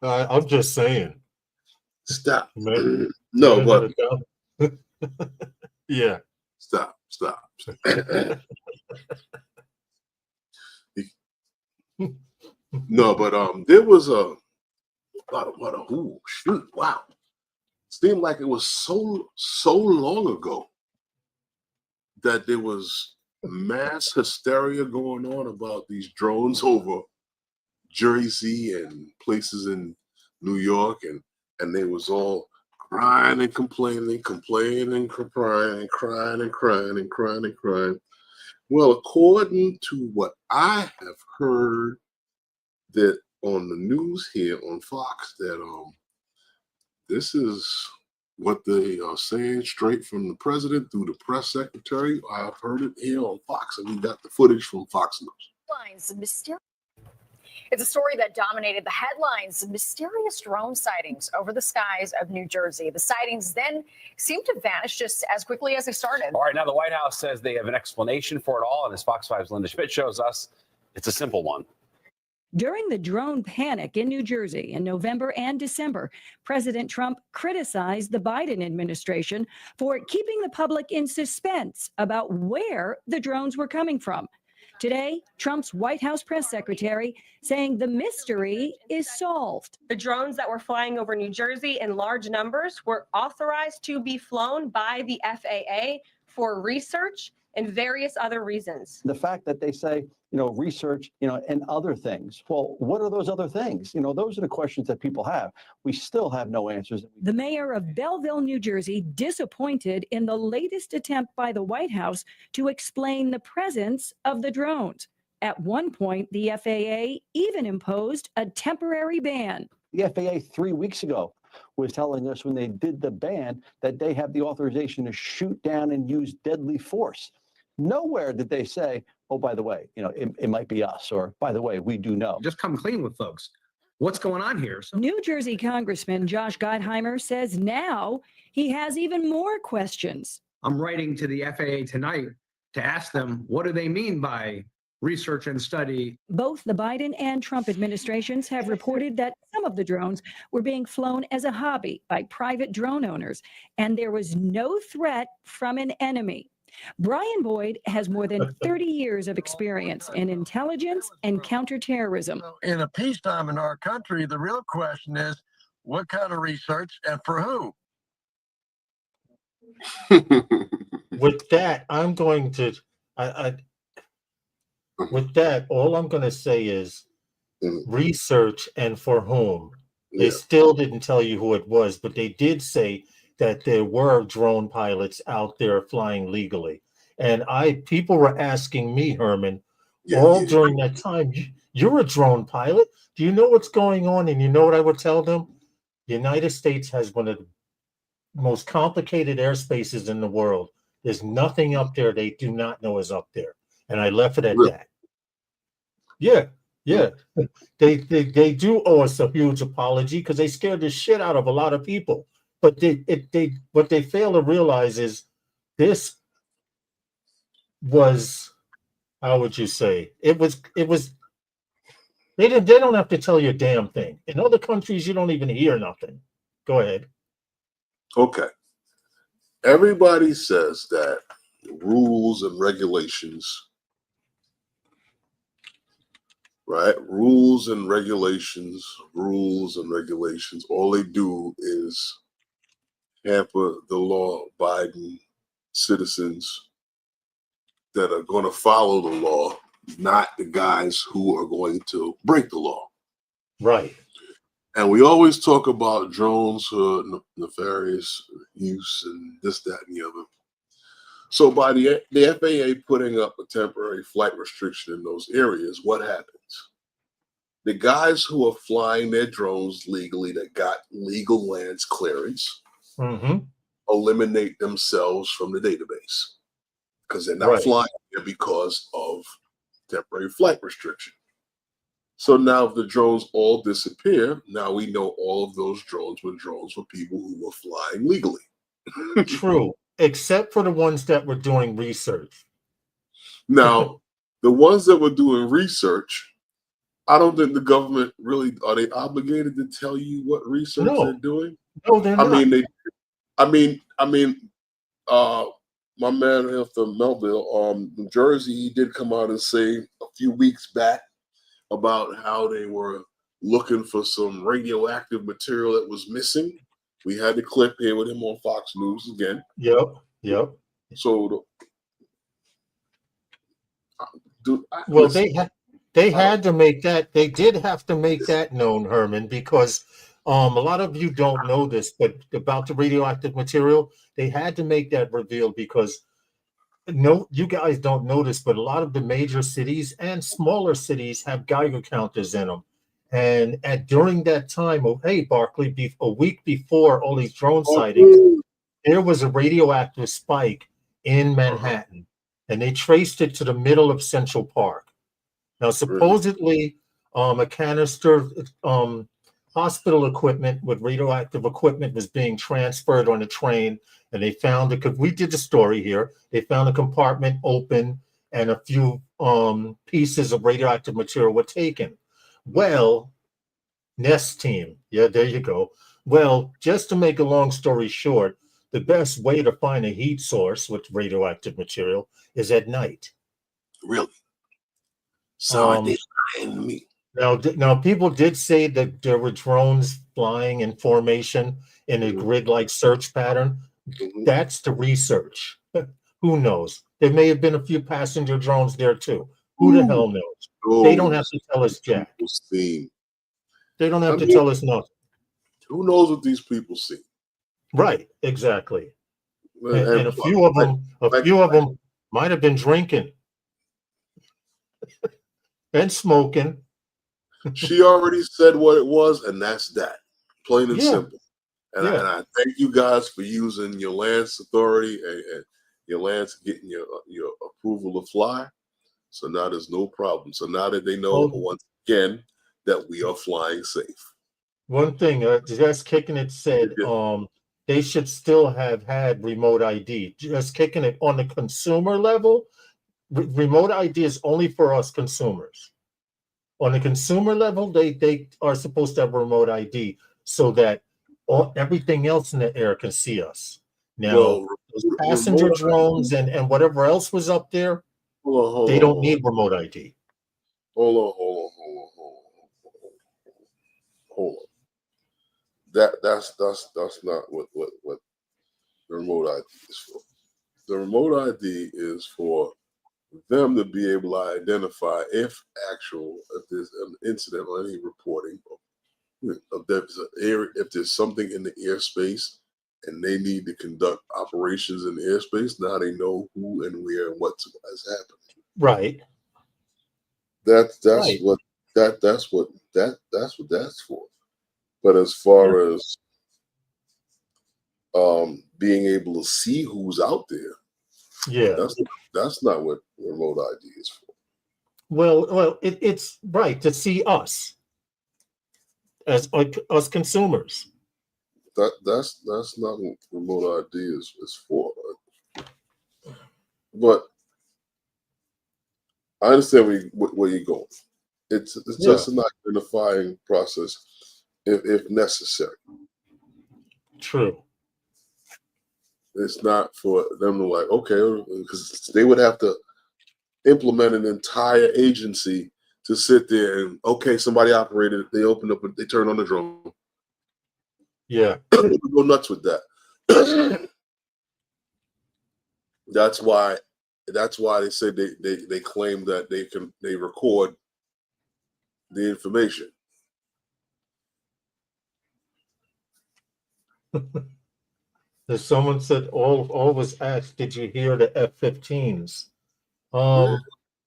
I'm just saying. Stop. No, but yeah. Stop. No, but there was wow. Seemed like it was so long ago that there was mass hysteria going on about these drones over Jersey and places in New York, and they was all crying and complaining, crying and crying. Well, according to what I have heard, that on the news here on Fox, that this is what they are saying straight from the president through the press secretary. I've heard it here on Fox, and we got the footage from Fox News. It's a story that dominated the headlines: mysterious drone sightings over the skies of New Jersey. The sightings then seemed to vanish just as quickly as they started. All right, now the White House says they have an explanation for it all, and as Fox 5's Linda Schmidt shows us, it's a simple one. During the drone panic in New Jersey in November and December, President Trump criticized the Biden administration for keeping the public in suspense about where the drones were coming from. Today, Trump's White House press secretary saying the mystery is solved. The drones that were flying over New Jersey in large numbers were authorized to be flown by the FAA for research and various other reasons. The fact that they say, research, and other things. Well, what are those other things? Those are the questions that people have. We still have no answers. The mayor of Belleville, New Jersey, disappointed in the latest attempt by the White House to explain the presence of the drones. At one point, the FAA even imposed a temporary ban. The FAA 3 weeks ago was telling us when they did the ban that they have the authorization to shoot down and use deadly force. Nowhere did they say, oh, by the way, it might be us, or by the way, we do know. Just come clean with folks. What's going on here? New Jersey Congressman Josh Gottheimer says now he has even more questions. I'm writing to the FAA tonight to ask them, what do they mean by research and study? Both the Biden and Trump administrations have reported that some of the drones were being flown as a hobby by private drone owners, and there was no threat from an enemy. Brian Boyd has more than 30 years of experience in intelligence and counterterrorism. In a peacetime in our country, the real question is, what kind of research and for who? With that, I'm going to, with that, all I'm going to say is research and for whom. They still didn't tell you who it was, but they did say that there were drone pilots out there flying legally. And people were asking me, Herman, during that time, you're a drone pilot. Do you know what's going on? And you know what I would tell them? The United States has one of the most complicated airspaces in the world. There's nothing up there they do not know is up there. And I left it at that. Yeah. They do owe us a huge apology because they scared the shit out of a lot of people. But what they fail to realize is this was, how would you say? It was they don't have to tell you a damn thing. In other countries, you don't even hear nothing. Go ahead. Okay. Everybody says that rules and regulations, right? Rules and regulations, all they do is hamper the law-abiding citizens that are going to follow the law, not the guys who are going to break the law. Right. And we always talk about drones for nefarious use and this, that, and the other. So by the FAA putting up a temporary flight restriction in those areas, what happens? The guys who are flying their drones legally that got legal lands clearance eliminate themselves from the database because they're not flying there because of temporary flight restriction. So now if the drones all disappear, now we know all of those drones were people who were flying legally. True, except for the ones that were doing research. Now, the ones that were doing research, I don't think the government really, are they obligated to tell you what research they're doing? No, they're not. My man here from Melville, New Jersey, he did come out and say a few weeks back about how they were looking for some radioactive material that was missing. We had the clip here with him on Fox News again. Yep. So, they had to make that. They did have to make that known, Herman, because a lot of you don't know this, but about the radioactive material, they had to make that reveal because you guys don't know this, but a lot of the major cities and smaller cities have Geiger counters in them. And during that time, Barkley, a week before all these drone sightings, there was a radioactive spike in Manhattan, and they traced it to the middle of Central Park. Now, supposedly, a canister, hospital equipment with radioactive equipment was being transferred on a train, and they found it, because we did the story here, they found a compartment open and a few pieces of radioactive material were taken. Well, Nest team, yeah, there you go. Well, just to make a long story short, the best way to find a heat source with radioactive material is at night. Really? So like they lying to me. Now, people did say that there were drones flying in formation in a grid-like search pattern. That's the research. Who knows? There may have been a few passenger drones there too. Who the hell knows? They don't have to tell us jack. They don't have to tell us nothing. Who knows what these people see? Right, exactly. And a few of them might have been drinking and smoking. She already said what it was, and that's that. Plain and simple. And I thank you guys for using your Lance authority and your Lance getting your approval to fly. So now there's no problem. So now that they know once again that we are flying safe. One thing, Just Kicking It said they should still have had remote ID. Just Kicking It on the consumer level, remote ID is only for us consumers. On the consumer level, they are supposed to have remote ID so that everything else in the air can see us. Now, those passenger drones and whatever else was up there, they don't need remote ID. Hold on. That's not what the remote ID is for. The remote ID is for them to be able to identify if there's an incident or any reporting if there's something in the airspace and they need to conduct operations in the airspace. Now they know who and where and what has happened. Right. That's what that's for. But as far as being able to see who's out there, that's not what remote ID is for. Well, it's right to see us as us consumers. That's not what remote ID is for. But I understand where you're going. It's just an identifying process if necessary. True. It's not for them to like, okay, because they would have to implement an entire agency to sit there and, okay, somebody operated it, they opened up, they turned on the drone. Yeah. We go nuts with that. That's why they say they claim that they record the information. As someone said, all was asked, did you hear the F-15s? No.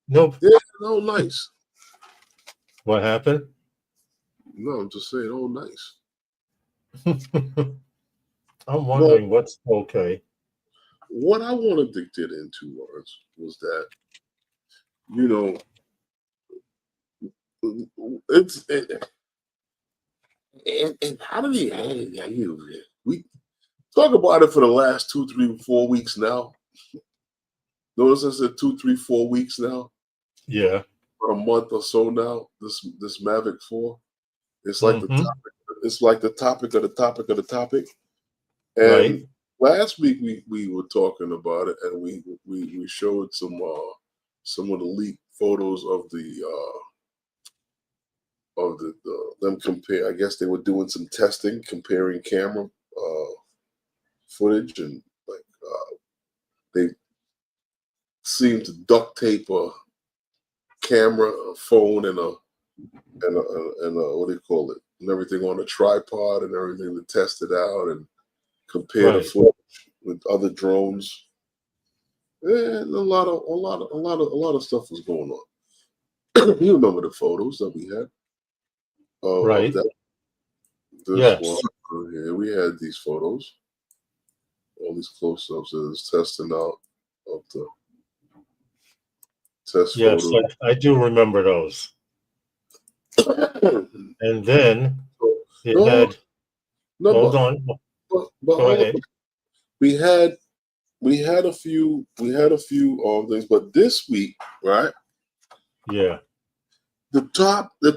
Yeah, no, nice. What happened? No, I'm just saying, oh, nice. I'm wondering what's okay. What I wanted to get into, Lawrence, was that, and how do we talk about it for the last 2, 3, 4 weeks now? Notice I said 2, 3, 4 weeks now. Yeah. For a month or so now. This Mavic 4. It's like the topic. It's like the topic of the topic of the topic. And last week we were talking about it, and we showed some of the leaked photos of them compare. I guess they were doing some testing, comparing camera footage, and they seemed to duct tape a camera, a phone, and a what do you call it, and everything on a tripod and everything to test it out and compare the footage with other drones. And a lot of stuff was going on. You remember the photos that we had? Right. This one here, we had these photos. All these close-ups of this testing out of the test photos. Yes, I do remember those. And then it No, had, no, hold on, but go hold ahead. on. We had a few things, but this week, right? Yeah. The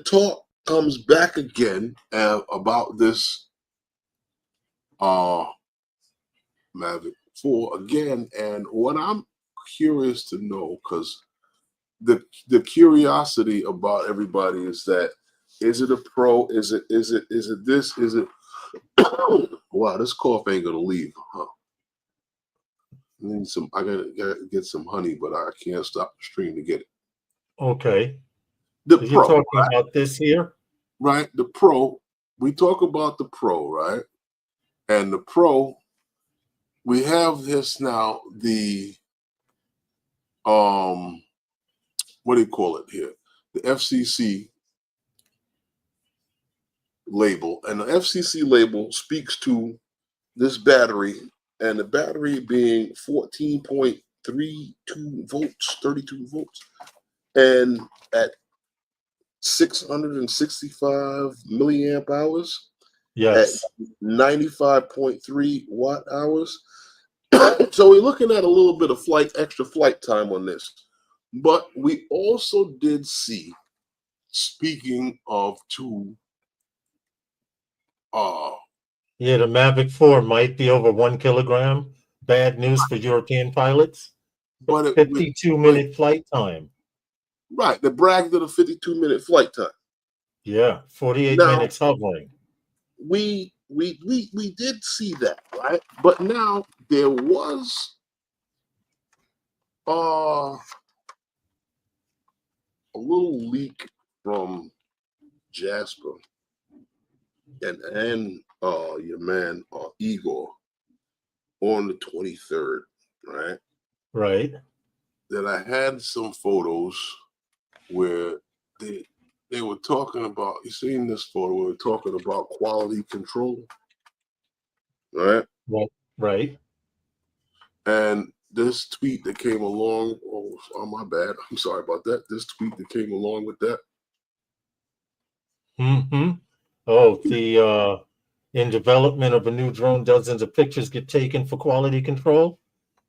talk comes back again about this Mavic 4 again, and what I'm curious to know, because the curiosity about everybody is that, is it a pro? Is it this? Is it wow, this cough ain't gonna leave, huh? I gotta get some honey, but I can't stop the stream to get it. Okay. The So you're pro, talking right? about this here? Right? The pro. We talk about the pro, right? And the pro, we have this now, the what do you call it here? The FCC label. And the FCC label speaks to this battery, and the battery being 14.32 volts, 32 volts, and at 665 milliamp hours, Yes. at 95.3 watt hours. So we're looking at a little bit of extra flight time on this. But we also did see, speaking of two, Yeah, the Mavic 4 might be over 1 kilogram. Bad news for European pilots. but it 52-minute flight time. right, the bragged of a 52-minute flight time. Yeah, 48 Now, minutes hovering. we did see that, right? But now there was a little leak from Jasper and your man Igor on the 23rd, right? Right. That I had some photos where they were talking about, you seen this photo, we were talking about quality control, right? Right. And this tweet that came along, oh my bad, I'm sorry about that. This tweet that came along with that. Mm-hmm. Oh, the in development of a new drone, dozens of pictures get taken for quality control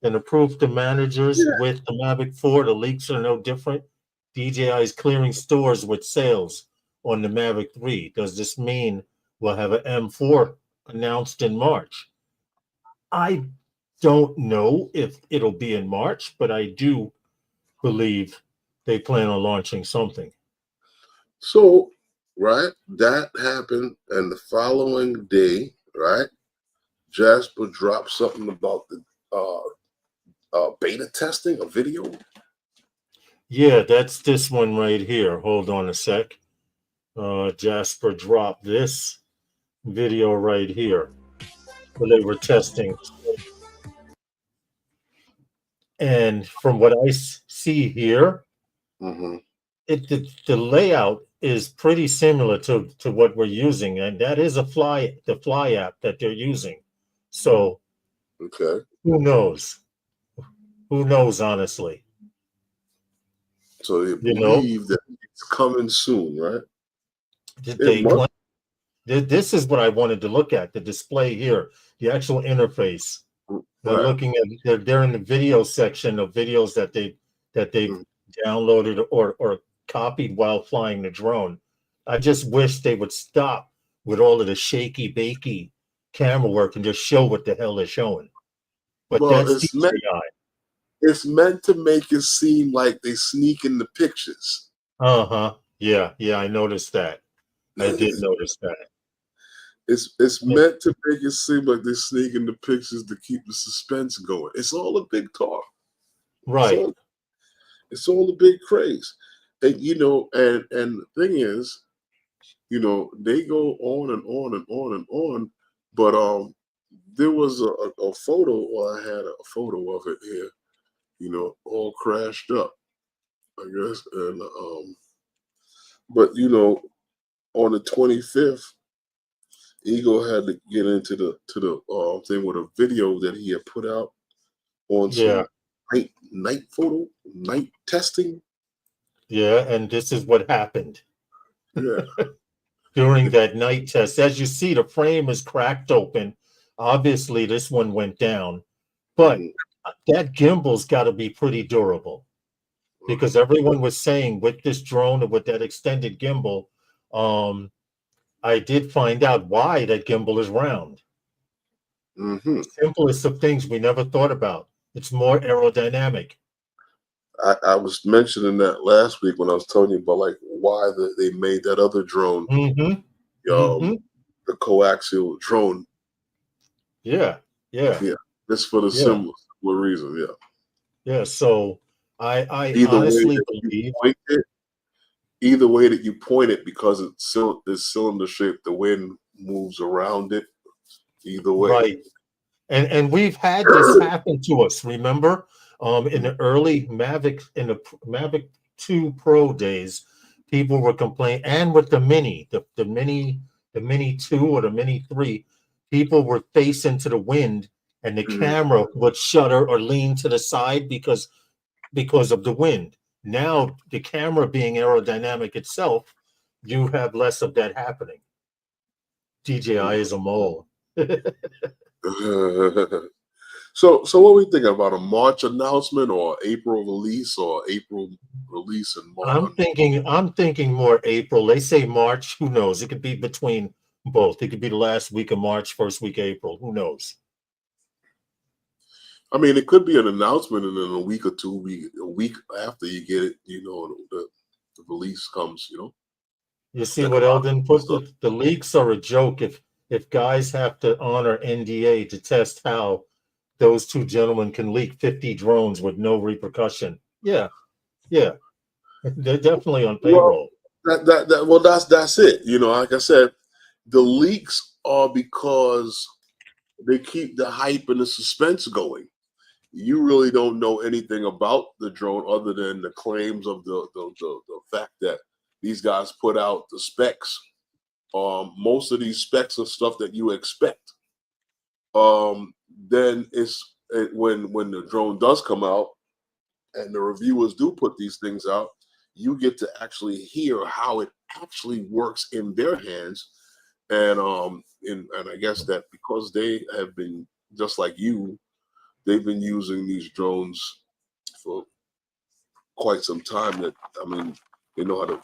and approved to managers with the Mavic 4. The leaks are no different. DJI is clearing stores with sales on the Mavic 3. Does this mean we'll have an M4 announced in March? I don't know if it'll be in March, but I do believe they plan on launching something. So, right, that happened, and the following day, right, Jasper dropped something about the beta testing, a video. Yeah, that's this one right here. Hold on a sec. Jasper dropped this video right here where they were testing. And from what I see here, the layout is pretty similar to what we're using, and that is the Fly app that they're using. So, okay, who knows? Who knows, honestly? So they believe that it's coming soon, right? This is what I wanted to look at, the display here, the actual interface. They're looking at, they're in the video section of videos that they've downloaded or copied while flying the drone. I just wish they would stop with all of the shaky bakey camera work and just show what the hell they're showing. But that's DJI. It's meant to make it seem like they sneak in the pictures. Yeah, I noticed that. I did notice that. It's meant to make it seem like they're sneaking the pictures to keep the suspense going. It's all a big talk. Right. It's all a big craze. And and the thing is, they go on and on and on and on. But there was a photo, well, I had a photo of it here, all crashed up, I guess. And but on the 25th, Ego had to get into the thing with a video that he had put out on some night testing. Yeah, and this is what happened. Yeah. during that night test. As you see, the frame is cracked open. Obviously, this one went down, but that gimbal's got to be pretty durable, because everyone was saying with this drone and with that extended gimbal, I did find out why that gimbal is round. Simplest of things we never thought about. It's more aerodynamic. I was mentioning that last week when I was telling you about like why they made that other drone, the coaxial drone. Yeah. Just for the similar reason. Yeah. So I either honestly way believe either way that you point it, because it's cylinder shaped, the wind moves around it. Either way, right. And we've had this happen to us. Remember, in the early Mavic, in the Mavic 2 Pro days, people were complaining, and with the Mini, the Mini 2 or the Mini 3, people were facing to the wind, and the camera would shutter or lean to the side because of the wind. Now, the camera being aerodynamic itself, you have less of that happening. DJI is a mole. So what are we thinking about? A March announcement or April release, or April release and March? I'm thinking more April. They say March. Who knows? It could be between both. It could be the last week of March, first week of April. Who knows? I mean, it could be an announcement, and then a week or two, a week after you get it, the release comes. You see what Eldon put? The leaks are a joke. If guys have to honor NDA to test how those two gentlemen can leak 50 drones with no repercussion. Yeah. They're definitely on payroll. Well, that's it. Like I said, the leaks are because they keep the hype and the suspense going. You really don't know anything about the drone other than the claims of the fact that these guys put out the specs. Most of these specs are stuff that you expect. Then when the drone does come out and the reviewers do put these things out, you get to actually hear how it actually works in their hands. And I guess that because they have been just like you, they've been using these drones for quite some time. They know how to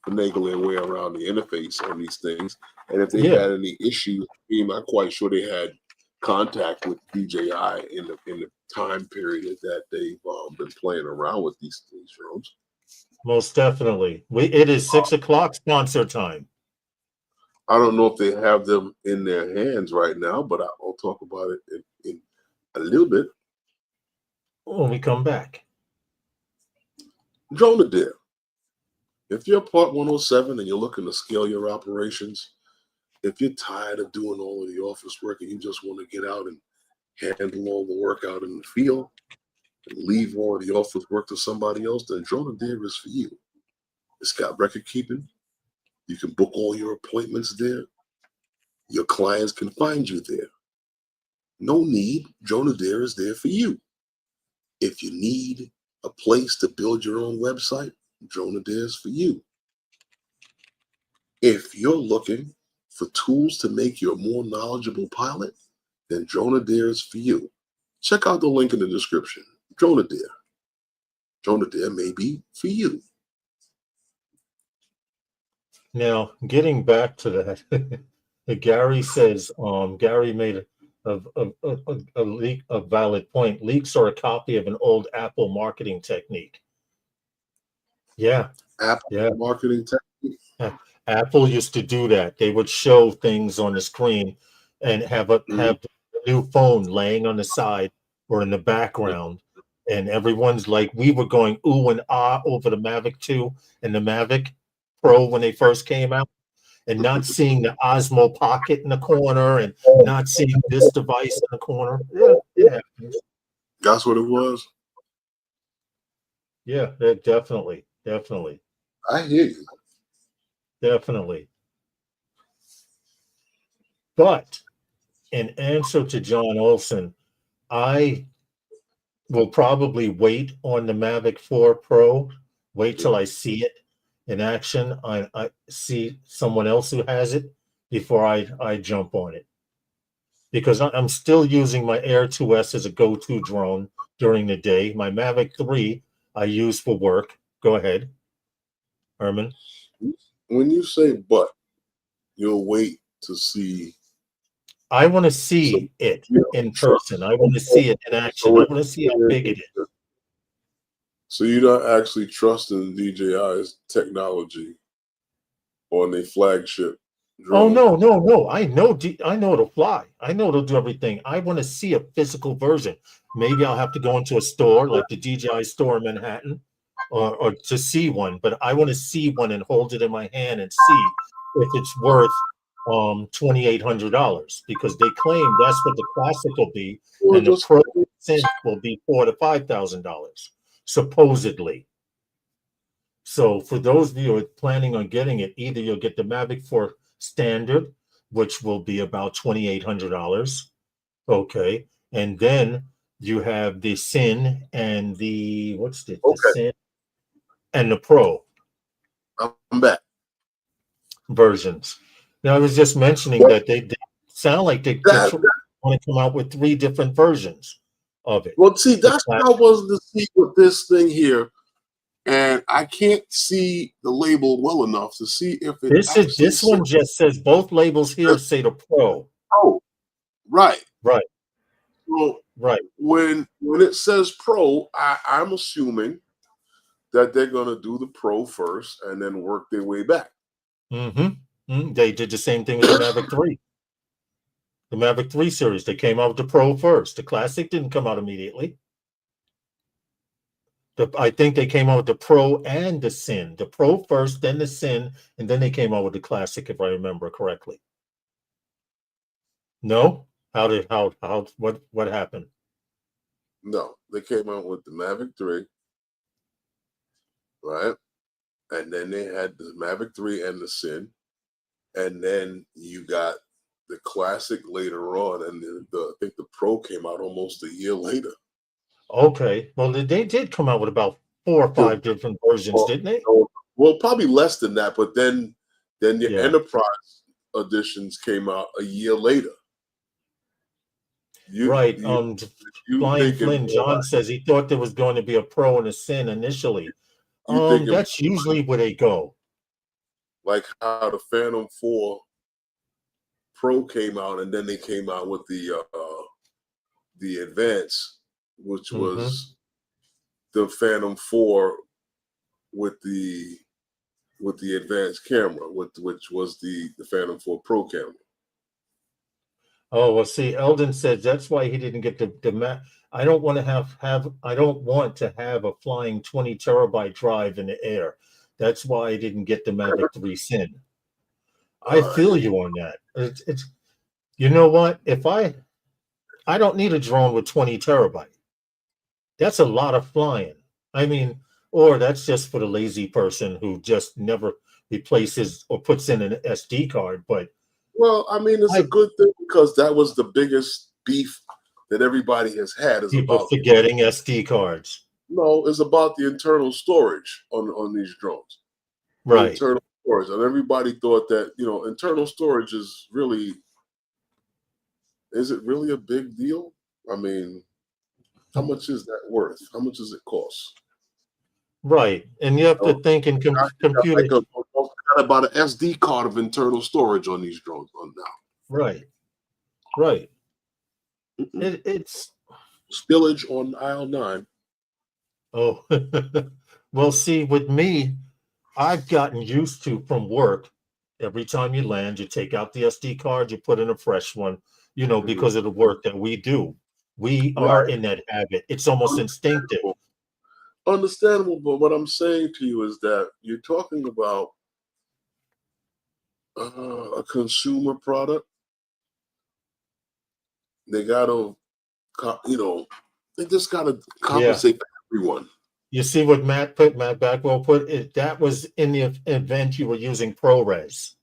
finagle their way around the interface on these things. And if they had any issues, I'm not quite sure they had contact with DJI in the time period that they've been playing around with these drones. Most definitely. It is 6 o'clock sponsor time. I don't know if they have them in their hands right now, but I'll talk about it in a little bit when we come back. Drone a Dare. If you're Part 107 and you're looking to scale your operations, if you're tired of doing all of the office work and you just want to get out and handle all the work out in the field and leave all of the office work to somebody else, then Drone a Dare is for you. It's got record keeping. You can book all your appointments there. Your clients can find you there. No need. Drone a Dare is there for you. If you need a place to build your own website, Drone a Dare is for you. If you're looking for tools to make you a more knowledgeable pilot, then Drone a Dare is for you. Check out the link in the description. Drone a Dare. Drone a Dare may be for you. Now, getting back to that, Gary says, Gary made a leak, a valid point. Leaks are a copy of an old Apple marketing technique. Yeah. Apple marketing technique. Apple used to do that. They would show things on the screen and have the new phone laying on the side or in the background. And everyone's like, we were going ooh and ah over the Mavic 2 and the Mavic Pro when they first came out, and not seeing the Osmo Pocket in the corner and not seeing this device in the corner. Yeah, it happens. That's what it was. Yeah, definitely. I hear you. Definitely. But in answer to John Olson, I will probably wait on the Mavic 4 Pro, wait till I see it, in action, I see someone else who has it before I jump on it. Because I'm still using my Air 2S as a go-to drone during the day. My Mavic 3 I use for work. Go ahead, Herman. When you say but, you'll wait to see. I want to see it in person. I want to see it in action. I want to see how big it is. So you're not actually trusting DJI's technology on a flagship drone? Oh no! I know it'll fly. I know it'll do everything. I want to see a physical version. Maybe I'll have to go into a store like the DJI store in Manhattan, or to see one. But I want to see one and hold it in my hand and see if it's worth $2,800, because they claim that's what the classic will be, and the Pro Synth will be $4,000 to $5,000 supposedly. So for those of you who are planning on getting it, either you'll get the Mavic 4 standard, which will be about $2,800. Okay. And then you have the Sin and the Sin and the Pro. I'm back. Versions. Now I was just mentioning that they sound like they want to come out with 3 different versions of it. Well, see, that's what I wanted to see with this thing here. And I can't see the label well enough to see if it this one just says, both labels here say the Pro. Oh, right. Right. So right. When it says Pro, I'm assuming that they're gonna do the Pro first and then work their way back. They did the same thing with the Mavic 3. The Mavic 3 series, they came out with the Pro first. The Classic didn't come out immediately. I think they came out with the Pro and the Sin. The Pro first, then the Sin, and then they came out with the Classic, if I remember correctly. No? What happened? No, they came out with the Mavic 3, right? And then they had the Mavic 3 and the Sin. And then you got the Classic later on, and I think the Pro came out almost a year later. Okay, well, they did come out with about 4 or 5 different versions, didn't they? Well, probably less than that, but then the Enterprise editions came out a year later. Right. Flying Flynn John says he thought there was going to be a Pro and a Sin initially. That's usually where they go. Like how the Phantom 4 Pro came out, and then they came out with the Advance, which was the Phantom 4 with the advanced camera, which was the Phantom 4 Pro camera. Oh, well, see, Eldon said that's why he didn't get the I don't want to I don't want to have a flying 20 terabyte drive in the air. That's why I didn't get the Mavic 3 Sin. I feel you on that. It's you know what? If I don't need a drone with 20 terabyte. That's a lot of flying. I mean, or that's just for the lazy person who just never replaces or puts in an SD card. But well, I mean, it's a good thing, because that was the biggest beef that everybody has had. Is people about forgetting SD cards. No, it's about the internal storage on these drones. Right. Internal storage, and everybody thought that internal storage is it really a big deal? I mean, how much is that worth? How much does it cost? Right, and you have to think in computer. Got about an SD card of internal storage on these drones now. Right, right. It's spillage on aisle 9. Oh, well, see, with me, I've gotten used to from work. Every time you land, you take out the SD card, you put in a fresh one. Because of the work that we do. We are in that habit. It's almost instinctive. Understandable, but what I'm saying to you is that you're talking about a consumer product. They got to, they just got to compensate everyone. You see what Matt Backwell put? That was in the event you were using ProRes.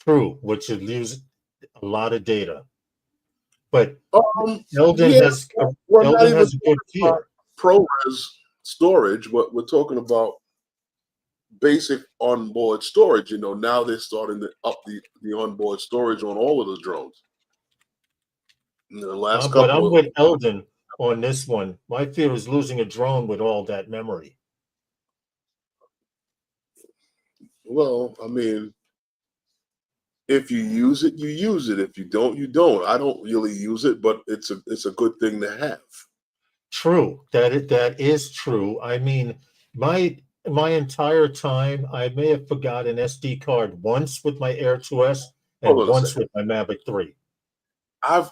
True, which would use a lot of data. But Eldon has a good gear. ProRes storage, but we're talking about basic onboard storage. You know, now they're starting to up the onboard storage on all of the drones. In the last But I'm couple of, with Eldon on this one. My fear is losing a drone with all that memory. well, I mean, if you use it, you use it. If you don't, you don't. I don't really use it, but it's a good thing to have. True. That is true. I mean, my entire time, I may have forgot an SD card once with my Air 2S and Hold on a once second. with my Mavic 3. I've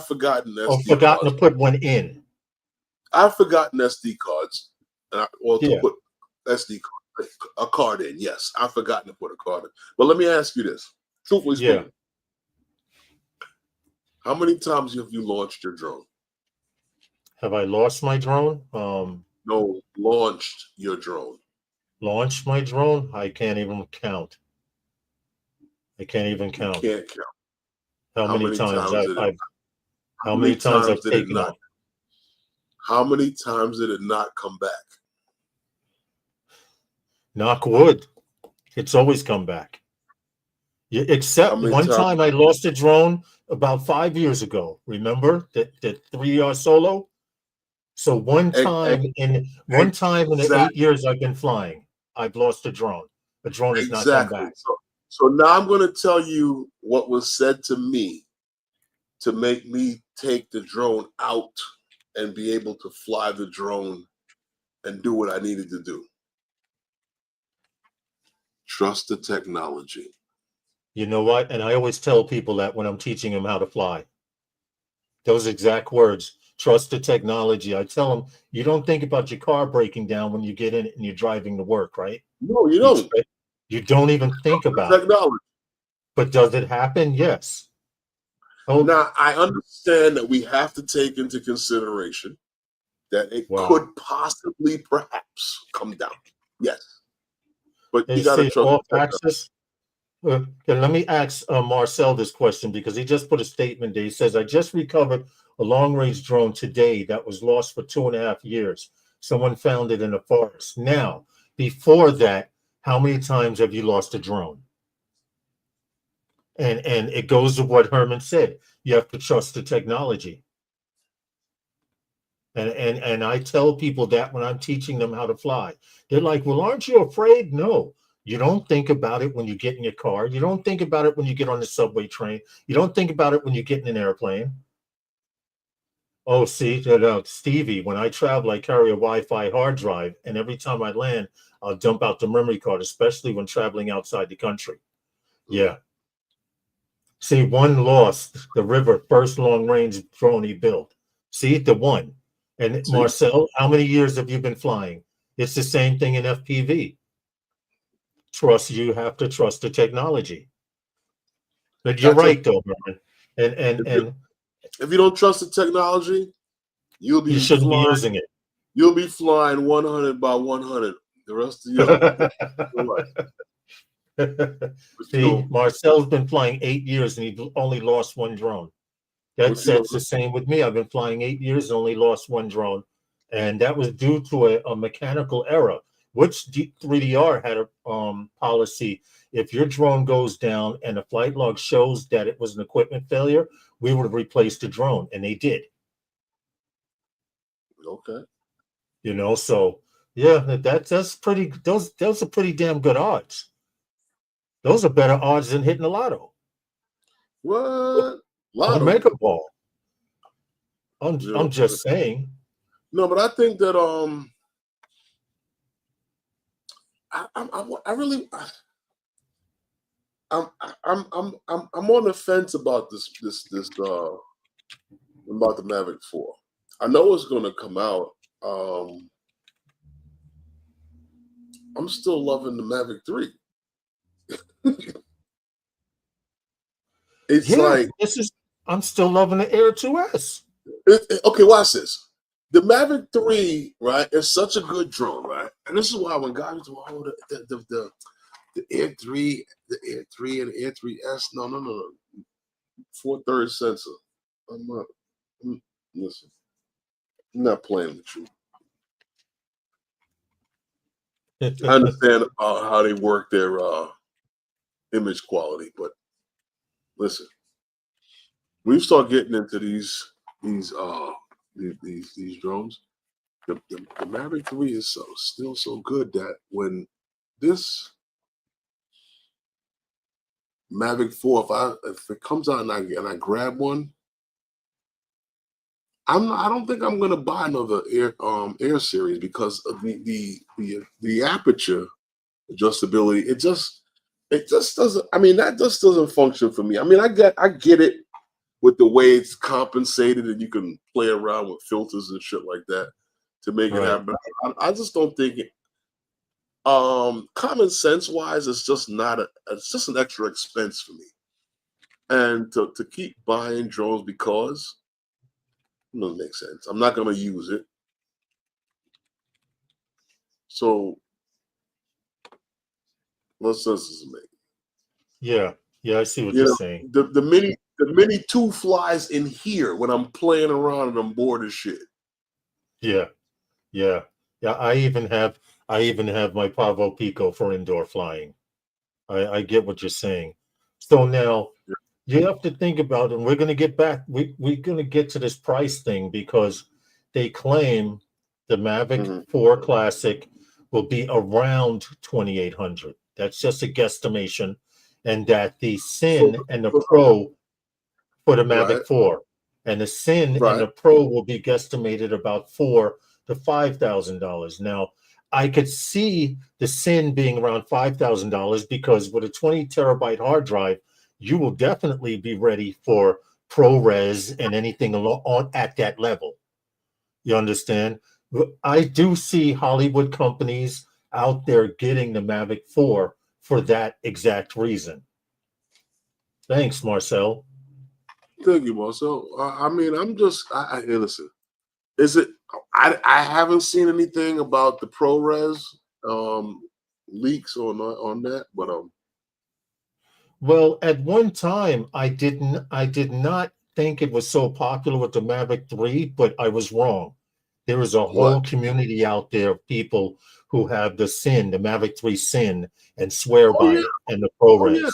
forgotten Or SD forgotten cards. to put one in. I've forgotten SD cards, or to Yeah. put a card in. Yes, I've forgotten to put a card in. But let me ask you this: truthfully Yeah. speaking, how many times have you launched your drone? Have I lost my drone? No, launched your drone. Launched my drone? I can't even count. I can't even You count can't count. how many times did it? I've How many times did it taken not? off. How many times did it not come back? Knock wood. It's always come back. Except many one times- time I lost a drone about 5 years ago. Remember that 3 solo? So one time in the 8 years I've been flying, I've lost a drone. The drone has not come Exactly. back. So now I'm going to tell you what was said to me to make me take the drone out and be able to fly the drone and do what I needed to do. Trust the technology. You know what? And I always tell people that when I'm teaching them how to fly. Those exact words. Trust the technology. I tell them, you don't think about your car breaking down when you get in it and you're driving to work, right? No, you don't. You don't even think about technology. But does it happen? Yes. Now, I understand that we have to take into consideration that it could possibly, perhaps, come down. Yes. But you got to trust off axis. Let me ask Marcel this question because he just put a statement there. He says, I just recovered a long-range drone today that was lost for 2.5 years. Someone found it in a forest. Now, before that, how many times have you lost a drone? And it goes to what Herman said. You have to trust the technology. And I tell people that when I'm teaching them how to fly. They're like, well, aren't you afraid? No. You don't think about it when you get in your car. You don't think about it when you get on the subway train. You don't think about it when you get in an airplane. Oh, see, Stevie, when I travel, I carry a Wi-Fi hard drive, and every time I land, I'll dump out the memory card, especially when traveling outside the country. Yeah. See, one lost the river first long-range drone he built. See, the one. And Marcel, how many years have you been flying? It's the same thing in FPV. You have to trust the technology. But you're right, though, man. And if you don't trust the technology, you shouldn't be using it. You'll be flying 100 by 100 the rest of your life. See, Marcel's been flying 8 years and he only lost one drone. That's the same with me. I've been flying 8 years and only lost one drone. And that was due to a mechanical error, which 3DR had a policy. If your drone goes down and the flight log shows that it was an equipment failure, we would have replaced the drone, and they did. Okay. You know, so yeah, that's pretty. Those are pretty damn good odds. Those are better odds than hitting the lotto. What? Or Mega Ball. I'm just saying. No, but I think that I'm on the fence about this about the Mavic 4. I know it's going to come out. I'm still loving the Mavic 3. I'm still loving the Air 2S. Okay, watch this. The Mavic 3, right, is such a good drone, right? And this is why when guys do the Air 3, the Air 3 and the Air 3S, no. 4/3 sensor. Listen. I'm not playing with you. I understand how they work their image quality, but listen, we start getting into these drones. The Mavic 3 is still so good that when this Mavic 4, if it comes out and I grab one, I don't think I'm gonna buy another Air series because of the aperture adjustability. It just doesn't. I mean, that just doesn't function for me. I mean, I get it with the way it's compensated and you can play around with filters and shit like that to make it happen. I just don't think it. Common sense wise, it's just it's an extra expense for me. And to keep buying drones because it doesn't make sense. I'm not gonna use it. So what sense does it make? Yeah, I see what you're saying. The mini 2 flies in here when I'm playing around and I'm bored as shit. Yeah. I even have my Pavo Pico for indoor flying. I get what you're saying. So now you have to think about, and we're going to get back. We're going to get to this price thing because they claim the Mavic 4 Classic will be around $2,800. That's just a guesstimation, and that the Sin and the Pro for the Mavic 4 and the Sin and the Pro will be guesstimated about $4,000 to $5,000. Now, I could see the Sin being around $5,000 because with a 20 terabyte hard drive, you will definitely be ready for ProRes and anything at that level. You understand? I do see Hollywood companies out there getting the Mavic 4 for that exact reason. Thanks, Marcel. Thank you, Marcel. I mean, listen. Is it? I haven't seen anything about the ProRes leaks on that, but Well, at one time, I did not think it was so popular with the Mavic 3, but I was wrong. There is a whole community out there of people who have the Sin, the Mavic 3 Sin, and swear by it, and the ProRes.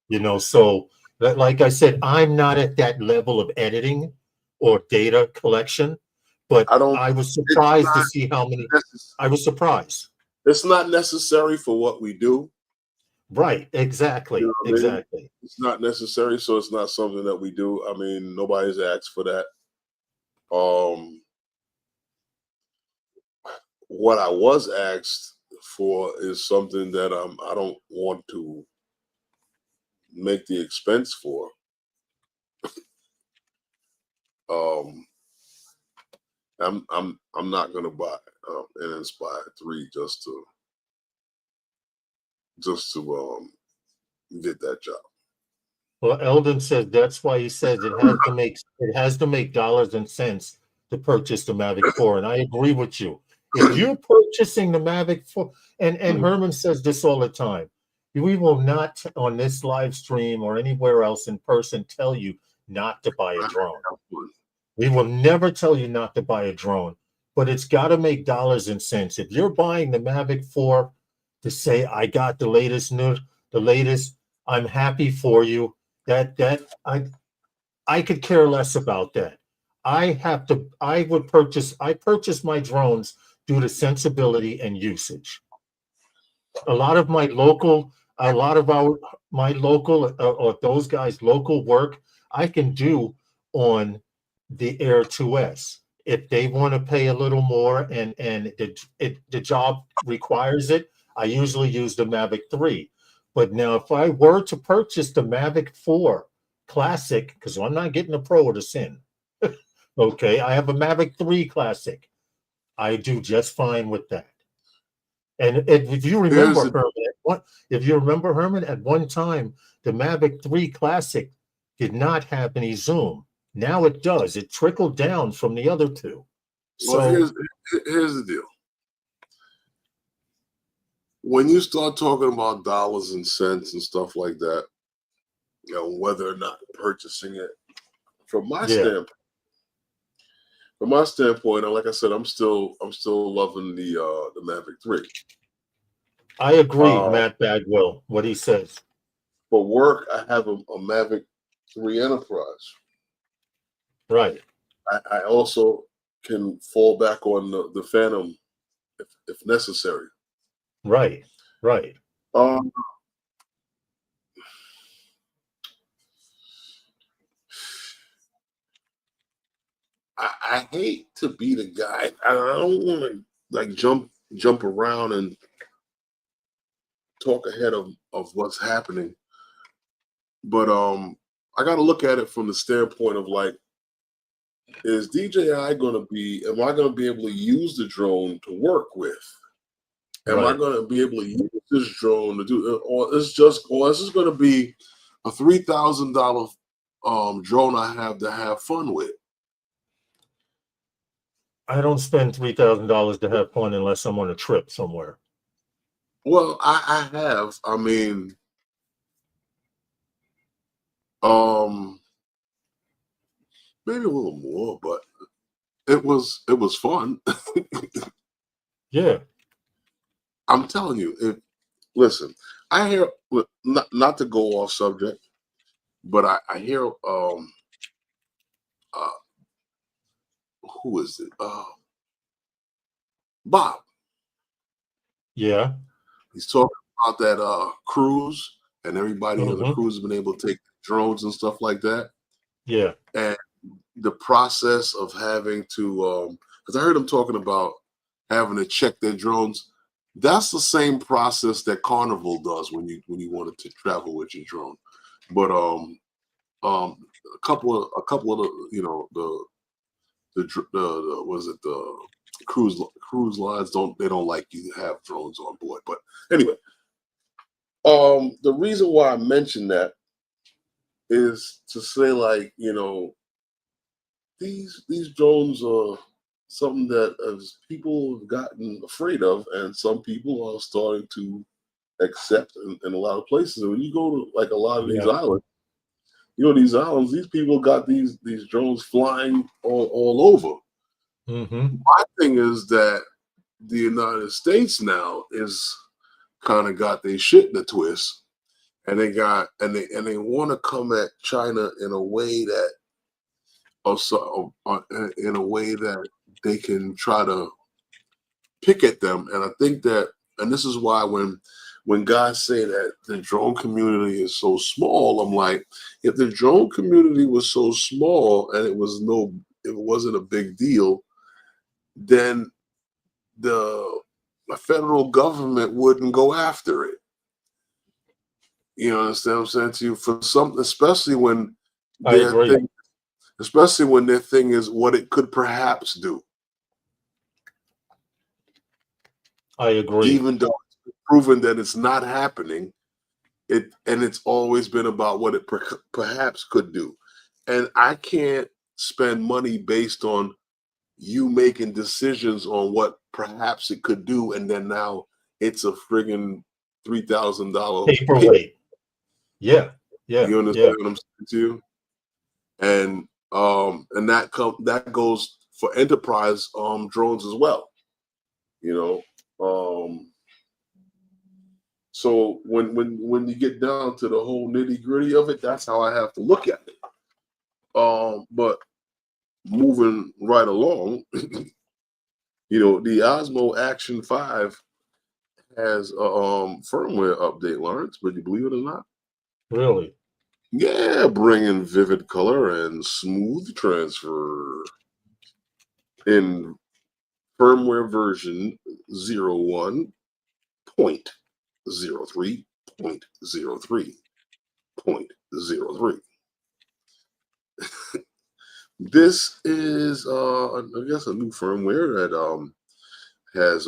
You know, so like I said, I'm not at that level of editing or data collection, but I was surprised to see how many. I was surprised. It's not necessary for what we do. Right, exactly, You know what I mean? exactly. It's not necessary, so it's not something that we do. I mean, nobody's asked for that. What I was asked for is something that I don't want to make the expense for. I'm not gonna buy an Inspire 3 just to get that job. Well, Eldon said that's why he says it has to make dollars and cents to purchase the Mavic 4, and I agree with you. If you're purchasing the Mavic 4, and Herman says this all the time, we will not on this live stream or anywhere else in person tell you not to buy a drone. We will never tell you not to buy a drone, but it's got to make dollars and cents. If you're buying the Mavic 4 to say, I got the latest, I'm happy for you, I could care less about that. I purchase my drones due to sensibility and usage. A lot of my local or those guys' local work, I can do on the Air 2S. If they want to pay a little more and the job requires it, I usually use the Mavic 3. But now if I were to purchase the Mavic 4 Classic, because I'm not getting a Pro or the Sin, okay, I have a Mavic 3 Classic. I do just fine with that. And if you remember, Herman, at one time, the Mavic 3 Classic did not have any zoom. Now it does. It trickled down from the other two. So well, here's the deal. When you start talking about dollars and cents and stuff like that, you know, whether or not purchasing it, from my standpoint, and like I said, I'm still loving the Mavic 3. I agree, Um, Matt Bagwell, what he says. For work, I have a Mavic 3 Enterprise. Right. I also can fall back on the Phantom if necessary. Right. Right. Um, I hate to be the guy. I don't want to like jump around and talk ahead of what's happening. But I got to look at it from the standpoint of like, is DJI going to be? Am I going to be able to use the drone to work with? Am I Right. going to be able to use this drone to do, or is this going to be a $3,000 drone I have to have fun with? I don't spend $3,000 to have fun unless I'm on a trip somewhere. Well, I have. I mean, maybe a little more, but it was fun. Yeah. I'm telling you. Listen, I hear not to go off subject, but I hear who is it? Bob. Yeah. He's talking about that cruise, and everybody on the Mhm. cruise has been able to take drones and stuff like that. Yeah. And the process of having to, because I heard him talking about having to check their drones. That's the same process that Carnival does when you wanted to travel with your drone. But a couple of the was it the cruise lines don't like you to have drones on board. But anyway, the reason why I mentioned that is to say, like, these drones are something that as people have gotten afraid of, and some people are starting to accept in a lot of places. And when you go to like a lot of these Yeah. islands, these people got these drones flying all over. Mm-hmm. My thing is that the United States now is kind of got their shit in a twist, and they want to come at China in a way that in a way that they can try to pick at them. And I think that, and this is why when guys say that the drone community is so small, I'm like, if the drone community was so small and it wasn't a big deal, then the federal government wouldn't go after it. You understand what I'm saying to you? For something, especially when I agree. their thing is what it could perhaps do. I agree. Even though it's proven that it's not happening, it's always been about what it perhaps could do. And I can't spend money based on you making decisions on what perhaps it could do, and then now it's a friggin' $3,000 Paperweight. Yeah. Yeah. You Yeah. understand what I'm saying to you? And that goes for enterprise drones as well. So when you get down to the whole nitty gritty of it, that's how I have to look at it. But moving right along, the Osmo Action 5 has a firmware update, Lawrence. Would you believe it or not? Really? Yeah, bringing vivid color and smooth transfer in firmware version 01.03.03.03. This is I guess a new firmware that has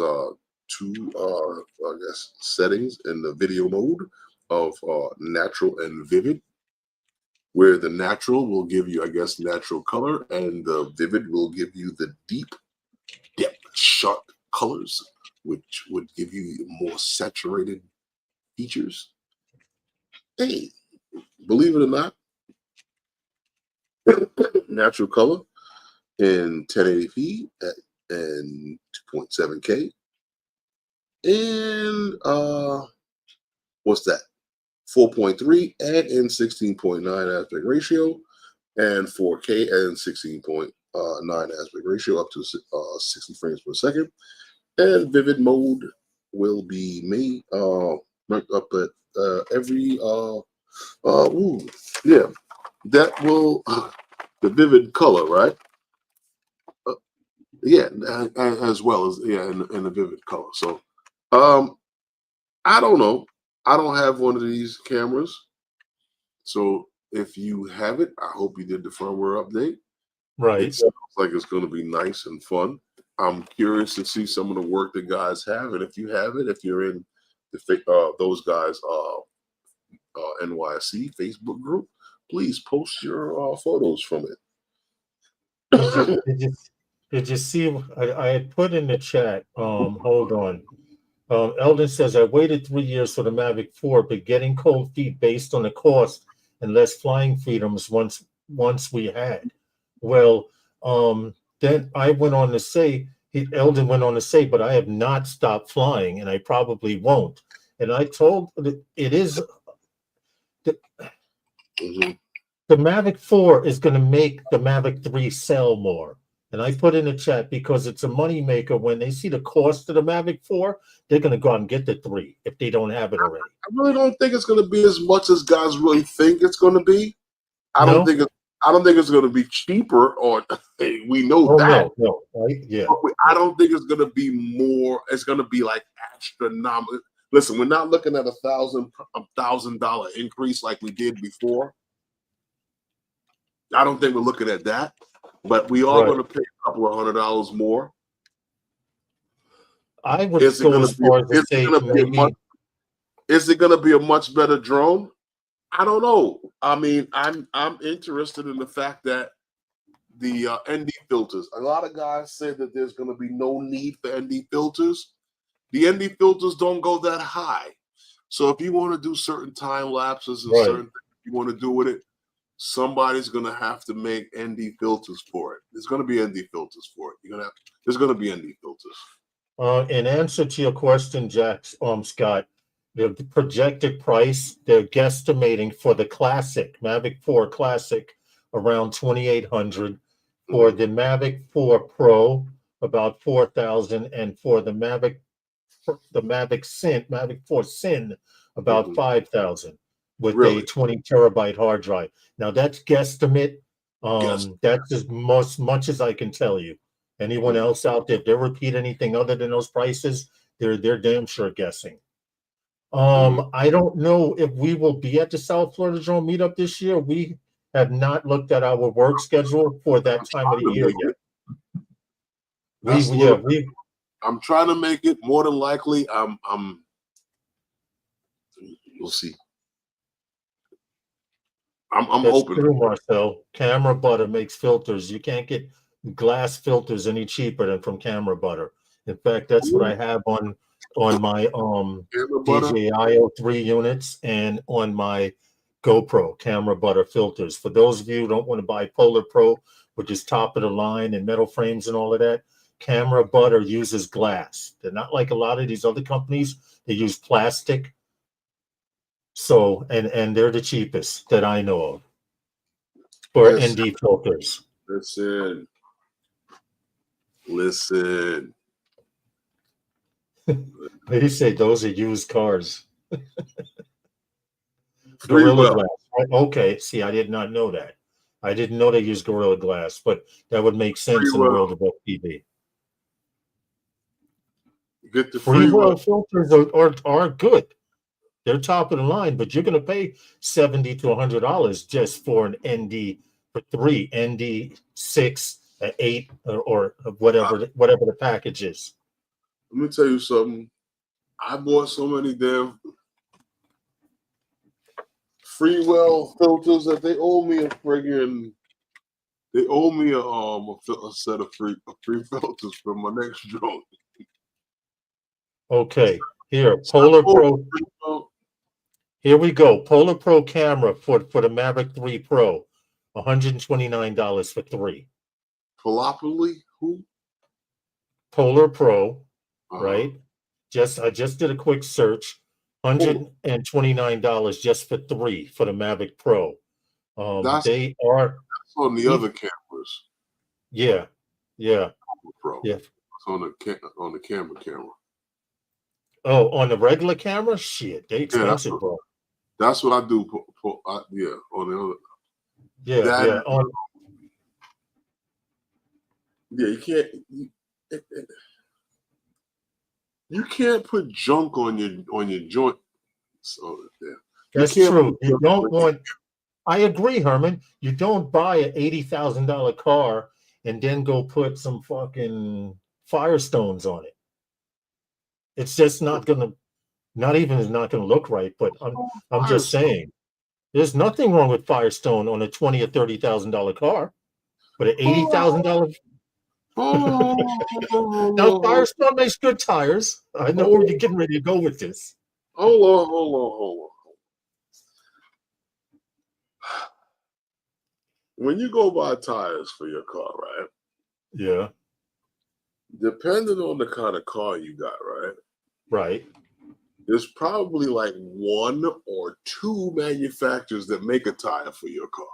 two I guess settings in the video mode of natural and vivid, where the natural will give you, I guess, natural color, and the vivid will give you the deep depth sharp colors, which would give you more saturated features. Hey, believe it or not, natural color in 1080p and 2.7K in what's that? 4.3 and in 16.9 aspect ratio, and 4K and 16.9 aspect ratio up to 60 frames per second. And vivid mode will be made ranked up at every yeah, that will the vivid color, right? Yeah, as well as in the vivid color. So I don't know. I don't have one of these cameras. So if you have it, I hope you did the firmware update. Right. It sounds like it's going to be nice and fun. I'm curious to see some of the work that guys have, and if you have it, if you're in the those guys NYC Facebook group, please post your photos from it. Did you see? I had put in the chat. Hold on. Eldon says I waited 3 years for the Mavic 4, but getting cold feet based on the cost and less flying freedoms once we had. Well, then I went on to say, Eldon went on to say, but I have not stopped flying, and I probably won't. And I told it is the Mavic 4 is going to make the Mavic 3 sell more. And I put in the chat because it's a moneymaker. When they see the cost of the Mavic 4, they're going to go out and get the 3 if they don't have it already. I really don't think it's going to be as much as guys really think it's going to be. I don't think it's going to be cheaper, or we know that. No. Yeah. I don't think it's going to be more. It's going to be like astronomical. Listen, we're not looking at $1,000 increase like we did before. I don't think we're looking at that, but we are going to pay a couple of $100 more. I would go as far as to say maybe. Is it going to be a much better drone? I don't know. I mean, I'm interested in the fact that the ND filters. A lot of guys said that there's going to be no need for ND filters. The ND filters don't go that high. So if you want to do certain time lapses and certain things you want to do with it, somebody's going to have to make ND filters for it. There's going to be ND filters for it. There's going to be ND filters. In answer to your question, Scott, the projected price, they're guesstimating for the classic Mavic 4 Classic around $2,800, for the Mavic 4 Pro about $4,000, and for the Mavic 4 Sin about $5,000 with a 20 terabyte hard drive. Now that's guesstimate. That's as much as I can tell you. Anyone else out there, if they repeat anything other than those prices, they're damn sure guessing. I don't know if we will be at the South Florida Drone meetup this year. We have not looked at our work schedule for that time of the year yet. I'm trying to make it. More than likely, we'll see. I'm hoping. True, Marcel. Camera Butter makes filters. You can't get glass filters any cheaper than from Camera Butter. In fact, that's what I have on my DJI 3 units and on my GoPro. Camera Butter filters. For those of you who don't want to buy Polar Pro, which is top of the line and metal frames and all of that, Camera Butter uses glass. They're not like a lot of these other companies. They use plastic. So, and they're the cheapest that I know of for ND filters. Listen. They say those are used cars. Gorilla Glass. Okay, see, I did not know that. I didn't know they use Gorilla Glass, but that would make sense in the world of FPV. Get the Freewell filters are good. They're top of the line, but you're going to pay $70 to $100 just for an ND for 3, ND 6, 8, or whatever the package is. Let me tell you something. I bought so many damn Freewell filters that they owe me a set of free filters for my next drone. Okay, here, Polar Pro. Here we go. Polar Pro camera for the Mavic 3 Pro, $129 for 3. Who? Polar Pro, right? I just did a quick search. $129 just for 3 for the Mavic Pro. That's on the other cameras. Yeah. Pro. Yeah. It's on the camera. Oh, on the regular camera? Shit, they expensive, bro. That's what I do. On the other. Yeah. You can't. You can't put junk on your joint. So yeah, that's true. You don't want. I agree, Herman. You don't buy an $80,000 car and then go put some fucking Firestones on it. It's just not gonna. Not even is not gonna look right. But I'm just saying, there's nothing wrong with Firestone on a $20,000 or $30,000 car, but an $80,000. Now Firestone makes good tires. I know where you're getting ready to go with this. Hold on. When you go buy tires for your car, right? Yeah. Depending on the kind of car you got, right? Right. There's probably like 1 or 2 manufacturers that make a tire for your car.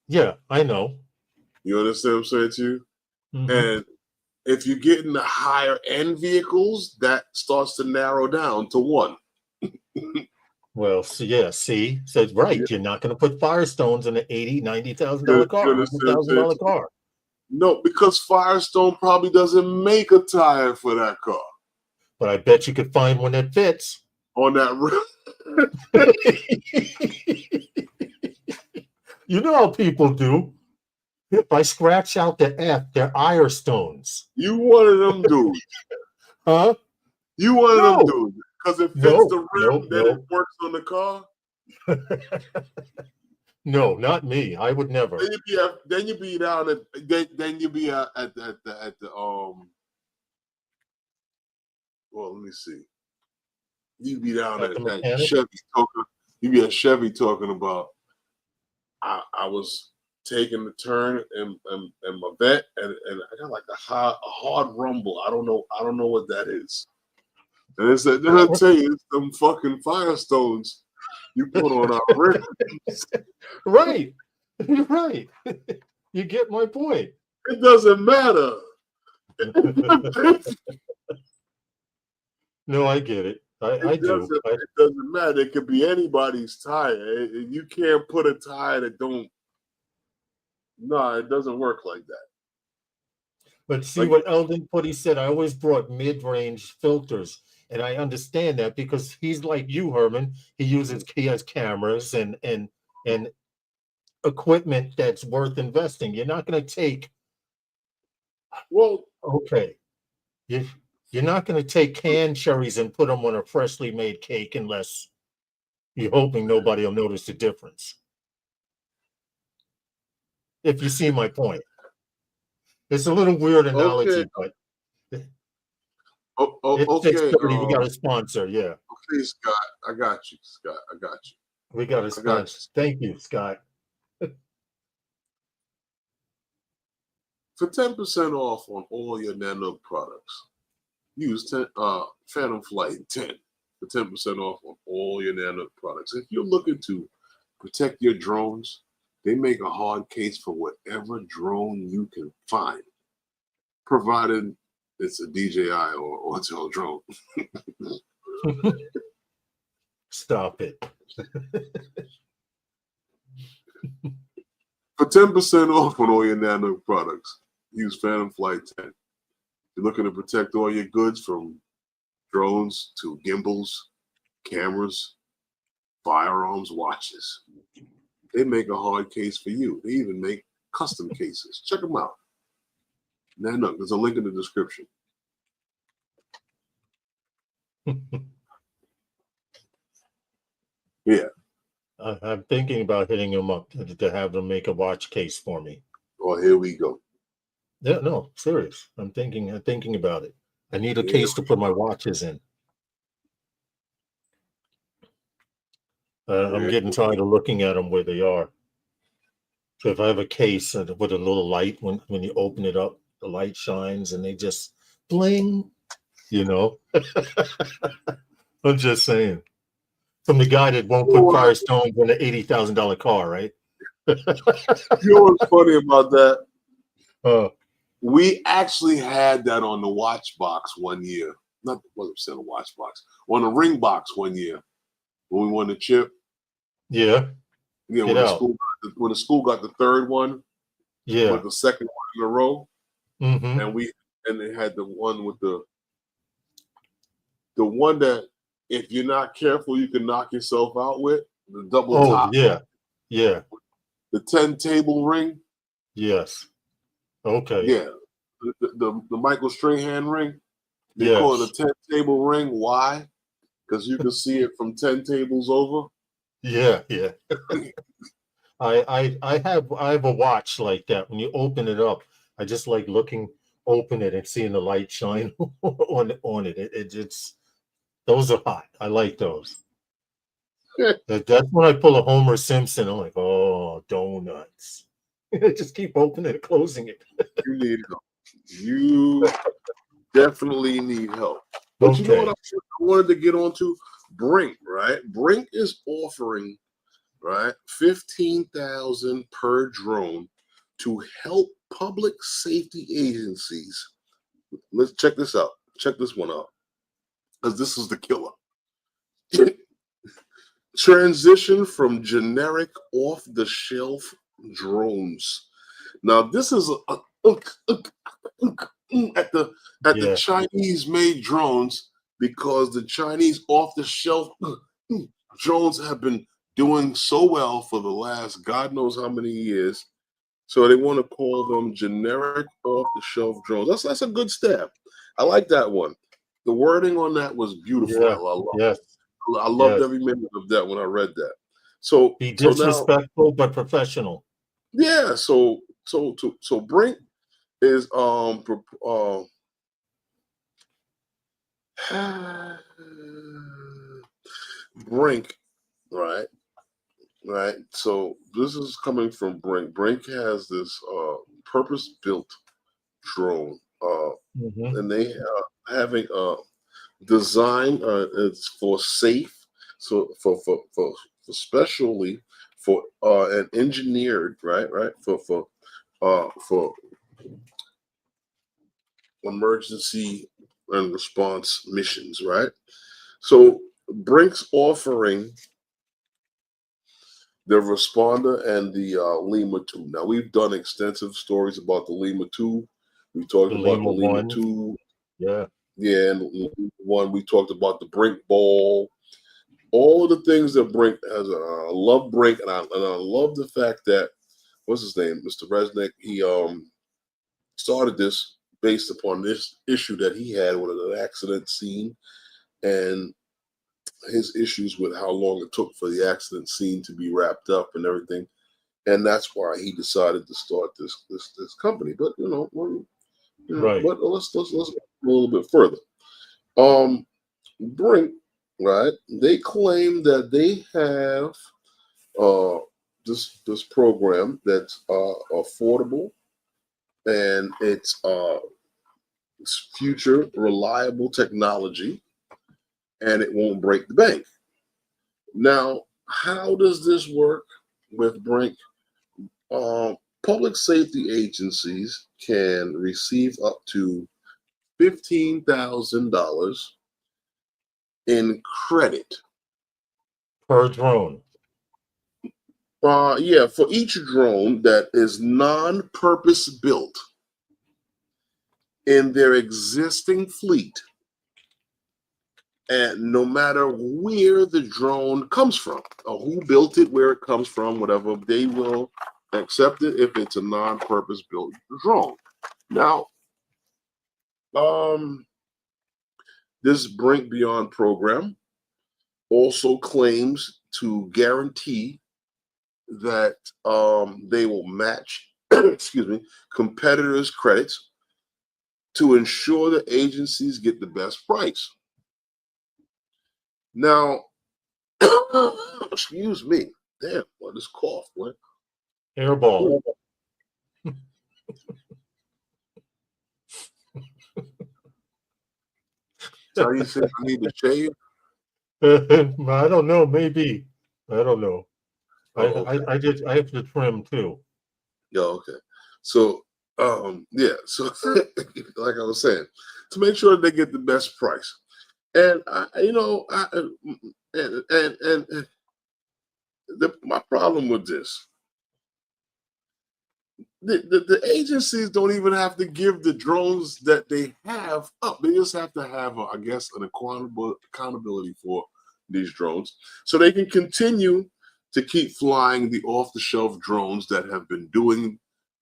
Yeah, I know. You understand what I'm saying to you? Mm-hmm. And if you get in the higher end vehicles, that starts to narrow down to 1. Well, so right. You're not going to put Firestones in an $80,000-$90,000 car, $100,000 car. No, because Firestone probably doesn't make a tire for that car. But I bet you could find one that fits. On that You know how people do. If I scratch out the F, they're Aerstones. You one of them dudes. Huh? You one of them dudes. Because it fits the rim, then it works on the car. No, not me. I would never. Then you be down at the well, let me see. You be down at Chevy talking. You be at Chevy talking about. I was taking the turn in my vet, and I got like a hard rumble. I don't know what that is. And it said, I'll tell you, it's them fucking Firestones you put on our rims. Right. Right. You get my point. It doesn't matter. No, I get it. I do. It doesn't matter. It could be anybody's tire. You can't put a tire that don't. No, it doesn't work like that. But see what Eldon put, he said, I always brought mid-range filters. And I understand that because he's like you, Herman. He has cameras and equipment that's worth investing. You're not going to take. Well, okay. You're not going to take canned cherries and put them on a freshly made cake unless you're hoping nobody will notice the difference. If you see my point. It's a little weird analogy, but okay. It's 6:30. We got a sponsor, yeah. Okay, Scott. I got you, Scott. I got you. We got a sponsor. Thank you, Scott. For 10% off on all your Nano products, use Phantom Flight 10 for 10% off on all your Nano products. If you're looking to protect your drones, they make a hard case for whatever drone you can find, provided it's a DJI or hotel drone. Stop it. For 10% off on all your Nano products, use Phantom Flight 10. You're looking to protect all your goods from drones to gimbals, cameras, firearms, watches. They make a hard case for you. They even make custom cases. Check them out. Nano, there's a link in the description. Yeah. I'm thinking about hitting them up to have them make a watch case for me. Oh, here we go. Yeah, no, serious. I'm thinking about it. I need a case to put my watches in. I'm getting tired of looking at them where they are. So if I have a case with a little light, when you open it up, the light shines and they just bling. You know, I'm just saying. From the guy that won't put Firestone in an $80,000 car, right? You know what's funny about that? We actually had that on the watch box one year. Not wasn't saying a watch box, on the ring box one year when we won the chip. Yeah. Yeah, when the school got the third one. Yeah. With the second one in a row. Mm-hmm. And they had the one with the one that if you're not careful you can knock yourself out with, the double top. Yeah. Yeah. The 10 table ring. Yes. Okay. Yeah. The Michael Strahan ring. They call it a 10 table ring. Why? Because you can see it from 10 tables over. Yeah, yeah. I have a watch like that. When you open it up, I just like open it and seeing the light shine on it. It's those are hot. I like those. That's when I pull a Homer Simpson. I'm like, oh, donuts. Just keep opening and closing it. You need help. You definitely need help. But you know what I wanted to get onto? BRINC, right? BRINC is offering, right, $15,000 per drone to help public safety agencies. Let's check this out. Check this one out, because this is the killer. Transition from generic off-the-shelf drones. Now, this is at the Chinese-made drones, because the Chinese off-the-shelf drones have been doing so well for the last God knows how many years. So they want to call them generic off-the-shelf drones. That's a good step. I like that one. The wording on that was beautiful. Yeah. I loved every minute of that when I read that. So be disrespectful but professional. Yeah. So BRINC is BRINC, right? Right. So this is coming from BRINC. BRINC has this purpose-built drone, and they having design it's for safe, so for especially for and engineered right for emergency and response missions, right? So BRINC's offering the Responder and the Lima 2. Now, we've done extensive stories about the Lima 2. We talked about the Lima 2. Yeah. Yeah, and the one we talked about the BRINC ball. All of the things that BRINC has. I love BRINC, and I love the fact that, what's his name? Mr. Resnick, he started this based upon this issue that he had with an accident scene and his issues with how long it took for the accident scene to be wrapped up and everything, and that's why he decided to start this company. But right. But let's go a little bit further. BRINC, right? They claim that they have this program that's affordable and it's future reliable technology, and it won't break the bank. Now, how does this work with BRINC? Public safety agencies can receive up to $15,000 in credit per drone. Yeah, for each drone that is non-purpose built in their existing fleet, and no matter where the drone comes from or who built it, where it comes from, whatever, they will accept it if it's a non-purpose built drone. Now, this BRINC Beyond program also claims to guarantee that they will match, competitors' credits to ensure the agencies get the best price. Now, excuse me. Damn, what this cough, what? Airball. Chinese say I need to shave. I don't know. Maybe. I don't know. Oh, okay. I have to trim too. Yeah, okay. So, yeah. So, like I was saying, to make sure that they get the best price, and my problem with this, the agencies don't even have to give the drones that they have up. They just have to have, I guess, an accountability for these drones, so they can continue to keep flying the off-the-shelf drones that have been doing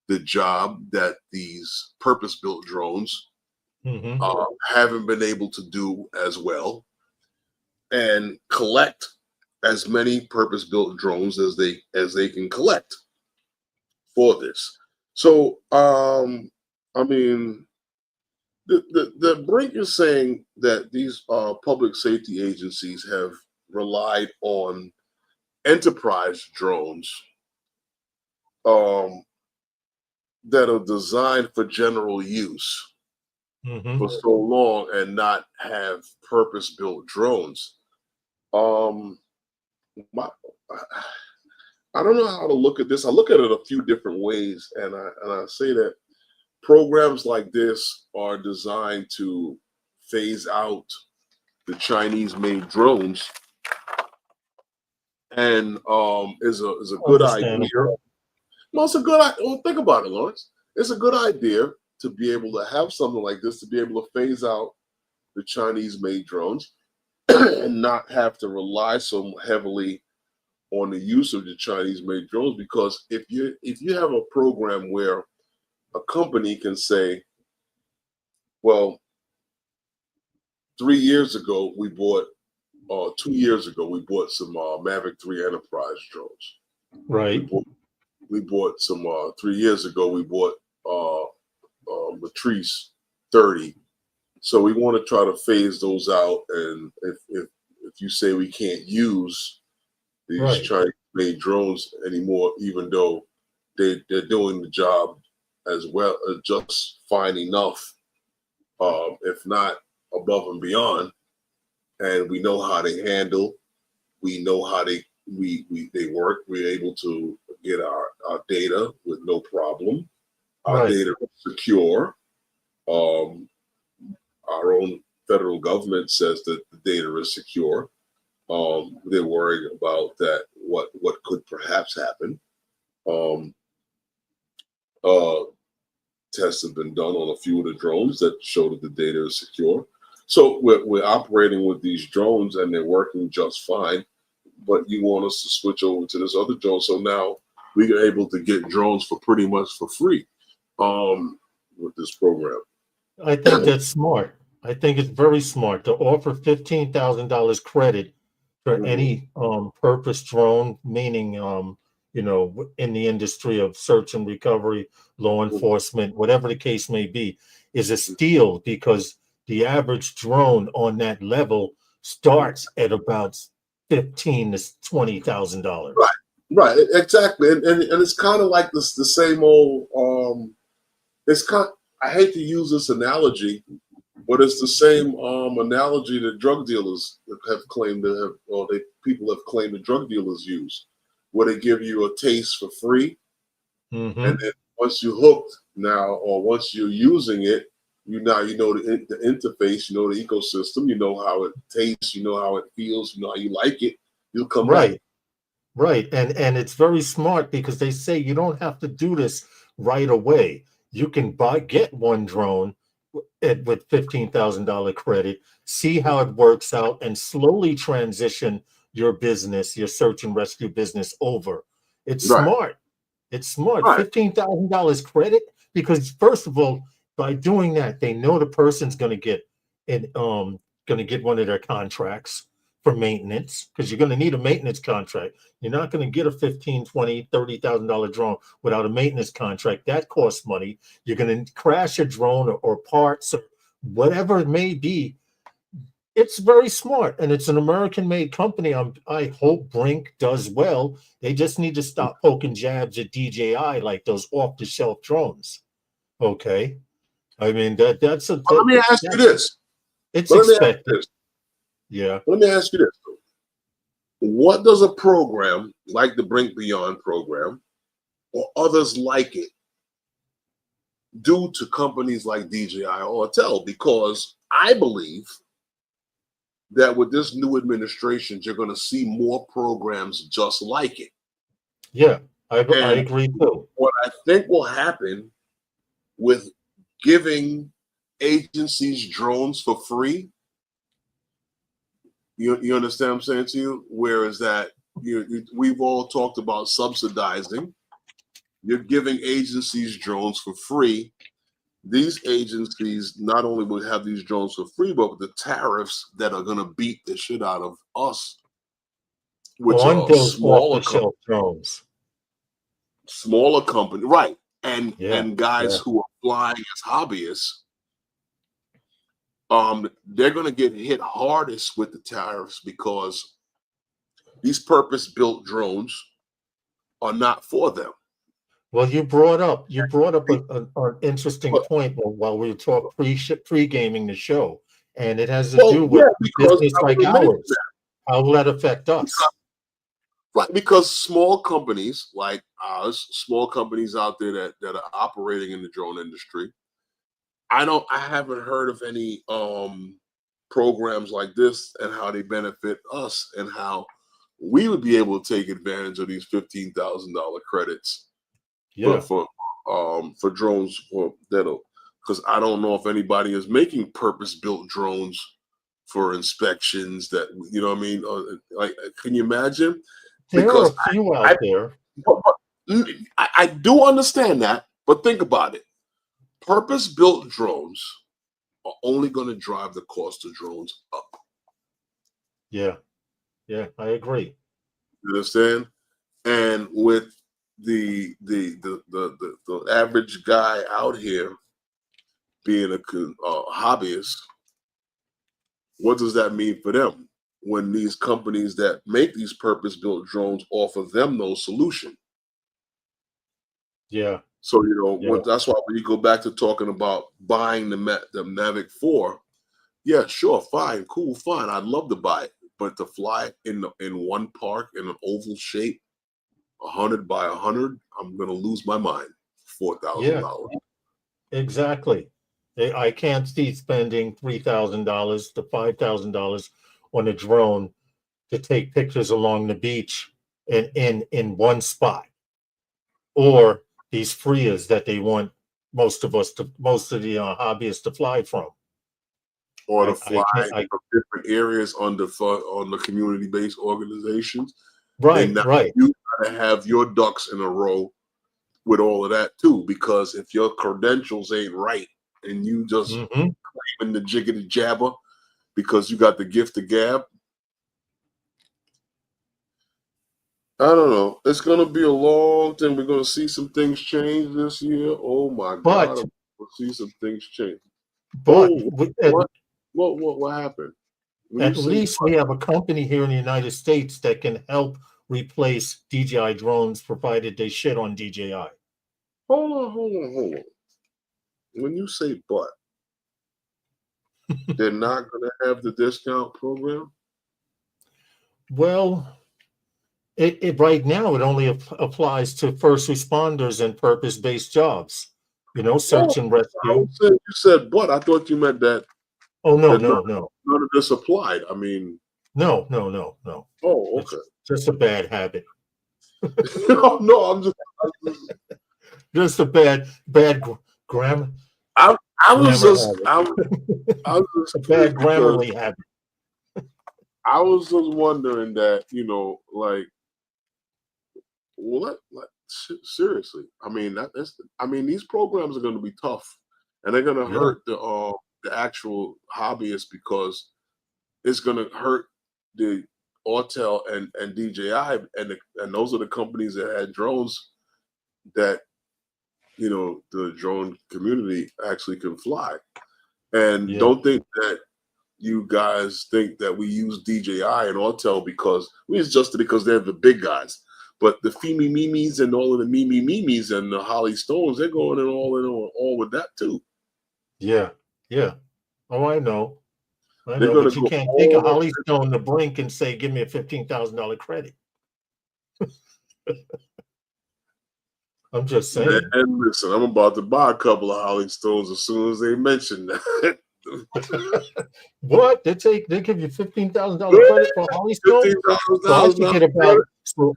the job that these purpose-built drones haven't been able to do as well, and collect as many purpose-built drones as they can collect for this. So, I mean, the BRINC is saying that these public safety agencies have relied on enterprise drones that are designed for general use for so long and not have purpose-built drones. I don't know how to look at this. I look at it a few different ways, and I say that programs like this are designed to phase out the Chinese-made drones, and is a good idea. No, it's a good idea. Well, think about it, Lawrence. It's a good idea to be able to have something like this, to be able to phase out the Chinese-made drones and not have to rely so heavily on the use of the Chinese-made drones. Because if you have a program where a company can say, well, 3 years ago we bought, 2 years ago we bought some Mavic 3 Enterprise drones. Right. We bought some 3 years ago. We bought Matrice 30. So we want to try to phase those out. And if you say we can't use these Chinese-made drones anymore, even though they're doing the job as well, just fine enough, if not above and beyond, and we know how they handle, we know how they work, we're able to get our data with no problem. Our data is secure. Our own federal government says that the data is secure. They're worried about that, what could perhaps happen. Tests have been done on a few of the drones that show that the data is secure. So we're operating with these drones and they're working just fine. But you want us to switch over to this other drone, so now we are able to get drones for pretty much for free with this program. I think that's smart. I think it's very smart to offer $15,000 credit for any purpose drone, meaning in the industry of search and recovery, law enforcement, whatever the case may be, is a steal, because the average drone on that level starts at about $15,000 to $20,000. Right, exactly, and it's kind of like this, the same old. I hate to use this analogy, but it's the same analogy that drug dealers have claimed to have, or people have claimed that drug dealers use, where they give you a taste for free, and then once you're hooked now, or once you're using it, you know the interface, you know the ecosystem, you know how it tastes, you know how it feels, you know how you like it. You'll come back. Right, and it's very smart, because they say you don't have to do this right away. You can get one drone with $15,000 credit, see how it works out, and slowly transition your business, your search and rescue business over. It's smart. It's smart. $15,000 credit, because first of all, by doing that, they know the person's going to get one of their contracts for maintenance, because you're going to need a maintenance contract. You're not going to get a $15,000, $20,000, $30,000 drone without a maintenance contract. That costs money. You're going to crash a drone or parts or whatever it may be. It's very smart, and it's an American-made company. I hope BRINC does well. They just need to stop poking jabs at DJI like those off-the-shelf drones. Okay, I mean that's a. Let me ask you this: It's But let me ask you expected. this. Yeah. Let me ask you this. What does a program like the BRINC Beyond program or others like it do to companies like DJI or Autel? Because I believe that with this new administration, you're going to see more programs just like it. Yeah, I And agree too. what I think will happen with giving agencies drones for free, you understand what I'm saying to you? Whereas that we've all talked about subsidizing. You're giving agencies drones for free. These agencies not only will have these drones for free, but with the tariffs that are going to beat the shit out of us, which On are those smaller off-the-shelf drones. smaller company, right? And Yeah, guys yeah. who are flying as hobbyists, they're going to get hit hardest with the tariffs because these purpose-built drones are not for them. Well, you brought up an interesting point while we were pre-gaming the show, and it has to do with business like ours. How will that affect us? Right, because small companies like ours, small companies out there that are operating in the drone industry, I haven't heard of any programs like this and how they benefit us and how we would be able to take advantage of these $15,000 credits for drones because I don't know if anybody is making purpose-built drones for inspections that, you know what I mean? Like, can you imagine? There are a few out there. I do understand that, but think about it. Purpose-built drones are only going to drive the cost of drones up. Yeah, I agree. You understand? And with the average guy out here being a hobbyist, what does that mean for them when these companies that make these purpose-built drones offer them no solution? Yeah. So, that's why when you go back to talking about buying the Mavic 4, yeah, sure, fine, cool, fine. I'd love to buy it. But to fly in one park in an oval shape, 100 by 100, I'm going to lose my mind. $4,000. Exactly. I can't see spending $3,000 to $5,000 on a drone to take pictures along the beach in one spot, or these freers that they want most of the hobbyists to fly from, or to fly from different areas on the community-based organizations. Right. You got to have your ducks in a row with all of that too, because if your credentials ain't right and you just claiming the jiggity jabber because you got the gift of gab, I don't know. It's going to be a long thing. We're going to see some things change this year. Oh my God, we'll see some things change. But what happened? At least we have a company here in the United States that can help replace DJI drones, provided they shit on DJI. Hold on. When you say but, they're not going to have the discount program? Well, it right now it only applies to first responders and purpose-based jobs. Search and rescue. You said but. I thought you meant that. Oh no. None of this applied. I mean. No. Oh, okay. It's just a bad habit. No, I'm just a bad grammar. I was just a bad grammarly habit. I was just wondering that, what? Seriously, I mean these programs are going to be tough, and they're going to hurt the actual hobbyists because it's going to hurt the Autel and DJI, and those are the companies that had drones that the drone community actually can fly. And don't think that you guys think that we use DJI and Autel because they're the big guys. But the Femi Mimis and all of the Mimi Mimis and the Holly Stones, they're going all with that too. Yeah. Oh, I know. I They're know, gonna but you go can't take a all Holly Stone to Brink and say, give me a $15,000 credit. I'm just saying. And listen, I'm about to buy a couple of Holly Stones as soon as they mention that. What? They give you $15,000 credit for Holly Stone? So I should get about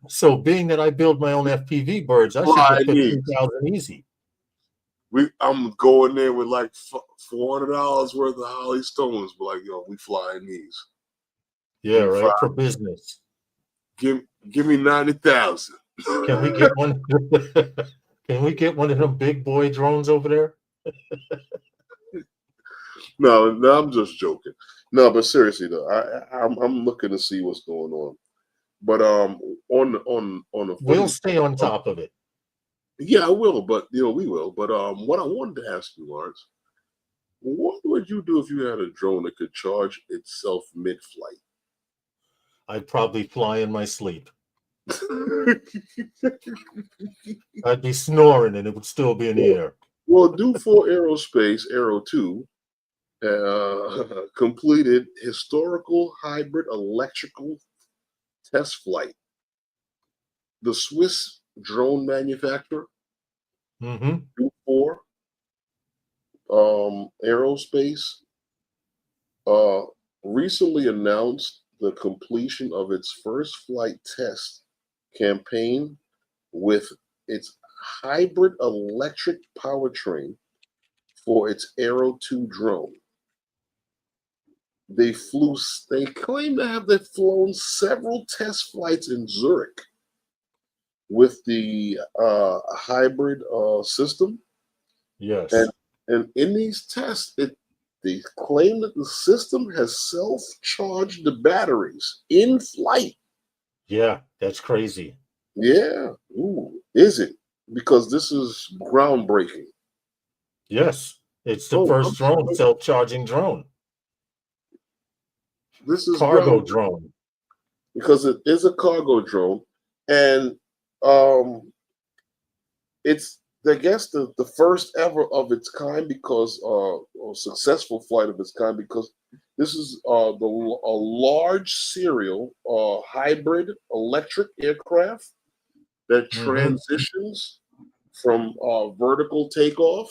so being that I build my own FPV birds, I should get $15,000 easy. I'm going there with like $400 worth of Holly Stones, but like, yo, we flying these. Yeah, right, for business. Give me 90,000. Can we get one? Can we get one of them big boy drones over there? No, I'm just joking. No, but seriously though, I'm looking to see what's going on. But on the we'll stay on top of it. Yeah, I will, but we will. But what I wanted to ask you, Lawrence, what would you do if you had a drone that could charge itself mid-flight? I'd probably fly in my sleep. I'd be snoring and it would still be in the air. Well, Dufour Aerospace Aero 2 completed historical hybrid electrical test flight. The Swiss drone manufacturer, Dufour Aerospace, recently announced the completion of its first flight test campaign with its hybrid electric powertrain for its Aero 2 drone. They claim to have flown several test flights in Zurich with the hybrid system. Yes. And in these tests, they claim that the system has self-charged the batteries in flight. Yeah, that's crazy. Yeah. Ooh, is it? Because this is groundbreaking. Yes. It's the first drone, self-charging drone. This is cargo drone. Because it is a cargo drone. And it's, I guess, the first ever of its kind because a successful flight of its kind, because this is a large serial hybrid electric aircraft that transitions from vertical takeoff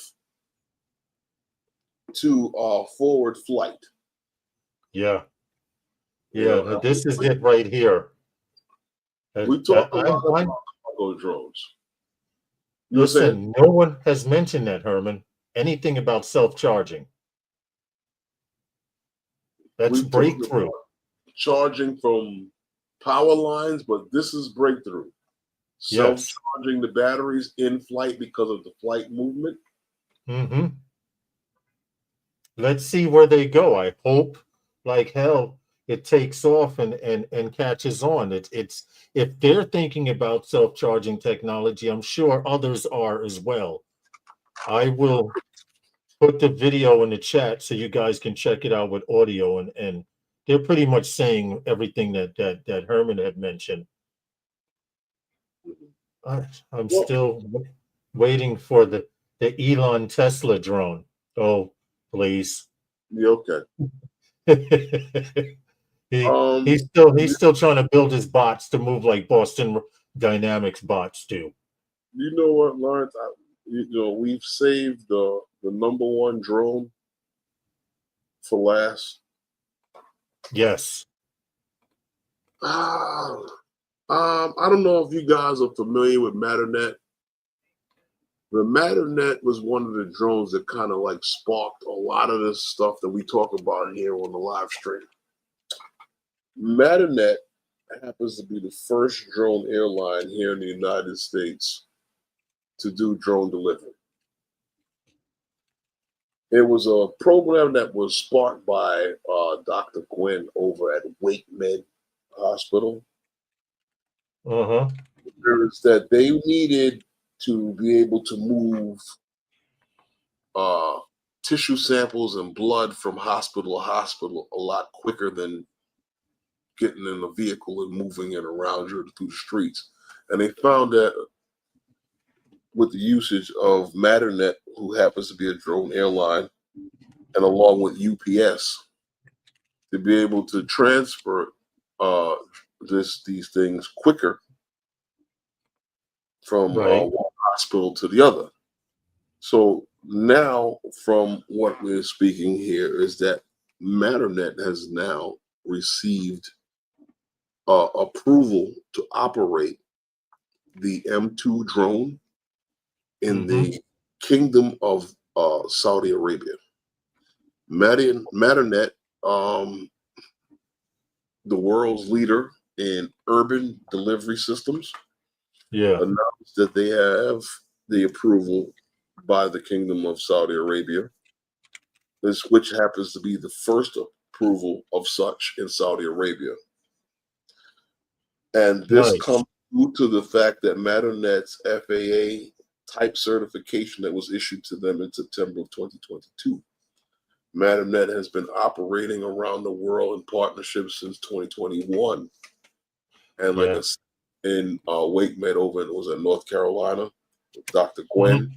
to forward flight. Yeah. Yeah, this is it right here. We talk a lot about cargo drones. Listen, no one has mentioned that, Herman. Anything about self-charging. That's breakthrough. Charging from power lines, but this is breakthrough. Self-charging the batteries in flight because of the flight movement. Let's see where they go. I hope like hell it takes off and catches on. It's if they're thinking about self-charging technology, I'm sure others are as well. I will put the video in the chat so you guys can check it out with audio, and they're pretty much saying everything that Herman had mentioned. I'm still waiting for the Elon Tesla drone. Oh, please. Yeah, okay. He's still trying to build his bots to move like Boston Dynamics bots do. You know what, Lawrence? We've saved the #1 drone for last. Yes. I don't know if you guys are familiar with Matternet. The Matternet was one of the drones that kind of like sparked a lot of this stuff that we talk about here on the live stream. Matternet happens to be the first drone airline here in the United States to do drone delivery. It was a program that was sparked by Dr. Gwynn over at Wake Med Hospital. There's that they needed to be able to move tissue samples and blood from hospital to hospital a lot quicker than getting in a vehicle and moving it around through the streets. And they found that with the usage of Matternet, who happens to be a drone airline, and along with UPS, to be able to transfer these things quicker from one hospital to the other. So now, from what we're speaking here, is that Matternet has now received approval to operate the M2 drone in the Kingdom of Saudi Arabia. Matternet, the world's leader in urban delivery systems, announced that they have the approval by the Kingdom of Saudi Arabia, which happens to be the first approval of such in Saudi Arabia. And this comes due to the fact that Matternet's FAA type certification that was issued to them in September of 2022. Matternet has been operating around the world in partnership since 2021. And like in Wake Med over in North Carolina, with Dr. Gwen,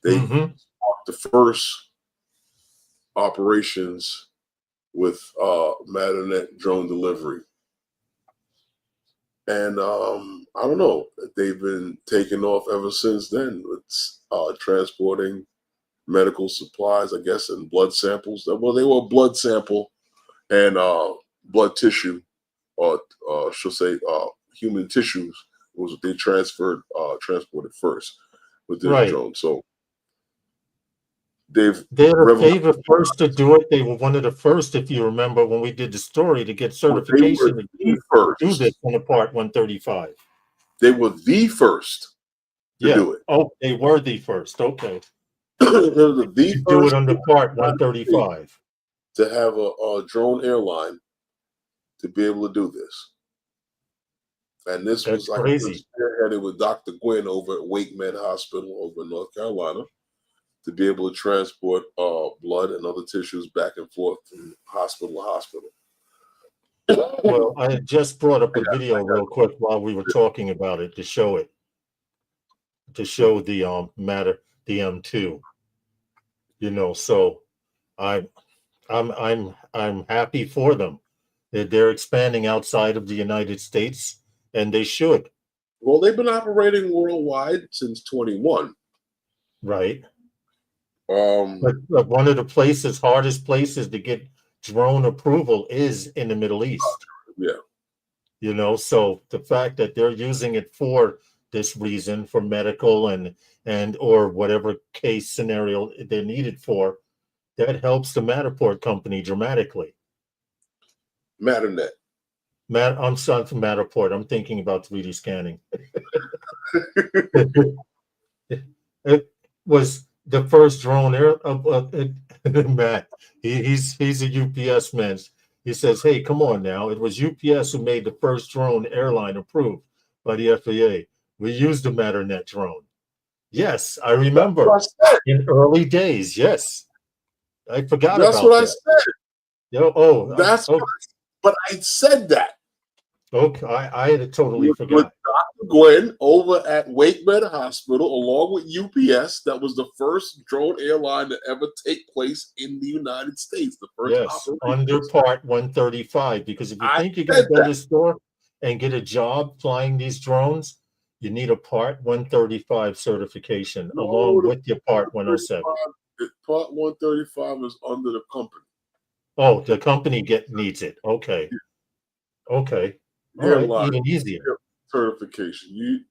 they sparked the first operations with Matternet drone delivery. And I don't know, they've been taking off ever since then with transporting medical supplies, I guess, and blood samples. Well, they were blood sample and blood tissue, or should say human tissues was what they transported first with this drone. So they're the first to do it. They were one of the first, if you remember, when we did the story, to get certification to do this on the Part 135. They were the first to do it. Oh, they were the first. Okay. They were the first do it on the Part 135. To have a drone airline to be able to do this. And this was like spearheaded with Dr. Gwen over at Wake Med Hospital over in North Carolina, to be able to transport blood and other tissues back and forth from hospital to hospital. Well, I just brought up a video real quick while we were talking about it to show it, to show the the M2. You know, so I'm happy for them. They're expanding outside of the United States, and they should. Well, they've been operating worldwide since 21. Right. But one of the hardest places to get drone approval is in the Middle East. Yeah. You know, so the fact that they're using it for this reason, for medical and or whatever case scenario they're needed for, that helps the Matterport company dramatically. Matternet. I'm sorry for Matterport. I'm thinking about 3D scanning. It was the first drone Matt, he's a UPS man. He says, hey, come on now. It was UPS who made the first drone airline approved by the FAA. We used the Matternet drone. Yes, I remember in early days. Yes. I forgot about that. That's what I said. That's but I said that. Okay, I had totally forgot. With Dr. Gwen over at Wake Med Hospital, along with UPS, that was the first drone airline to ever take place in the United States. The first under Part 135. Because if you think you can go to the store and get a job flying these drones, you need a Part 135 certification along with your Part 107. Part 135 is under the company. Oh, the company needs it. Okay. Okay. All right. Even easier. Certification.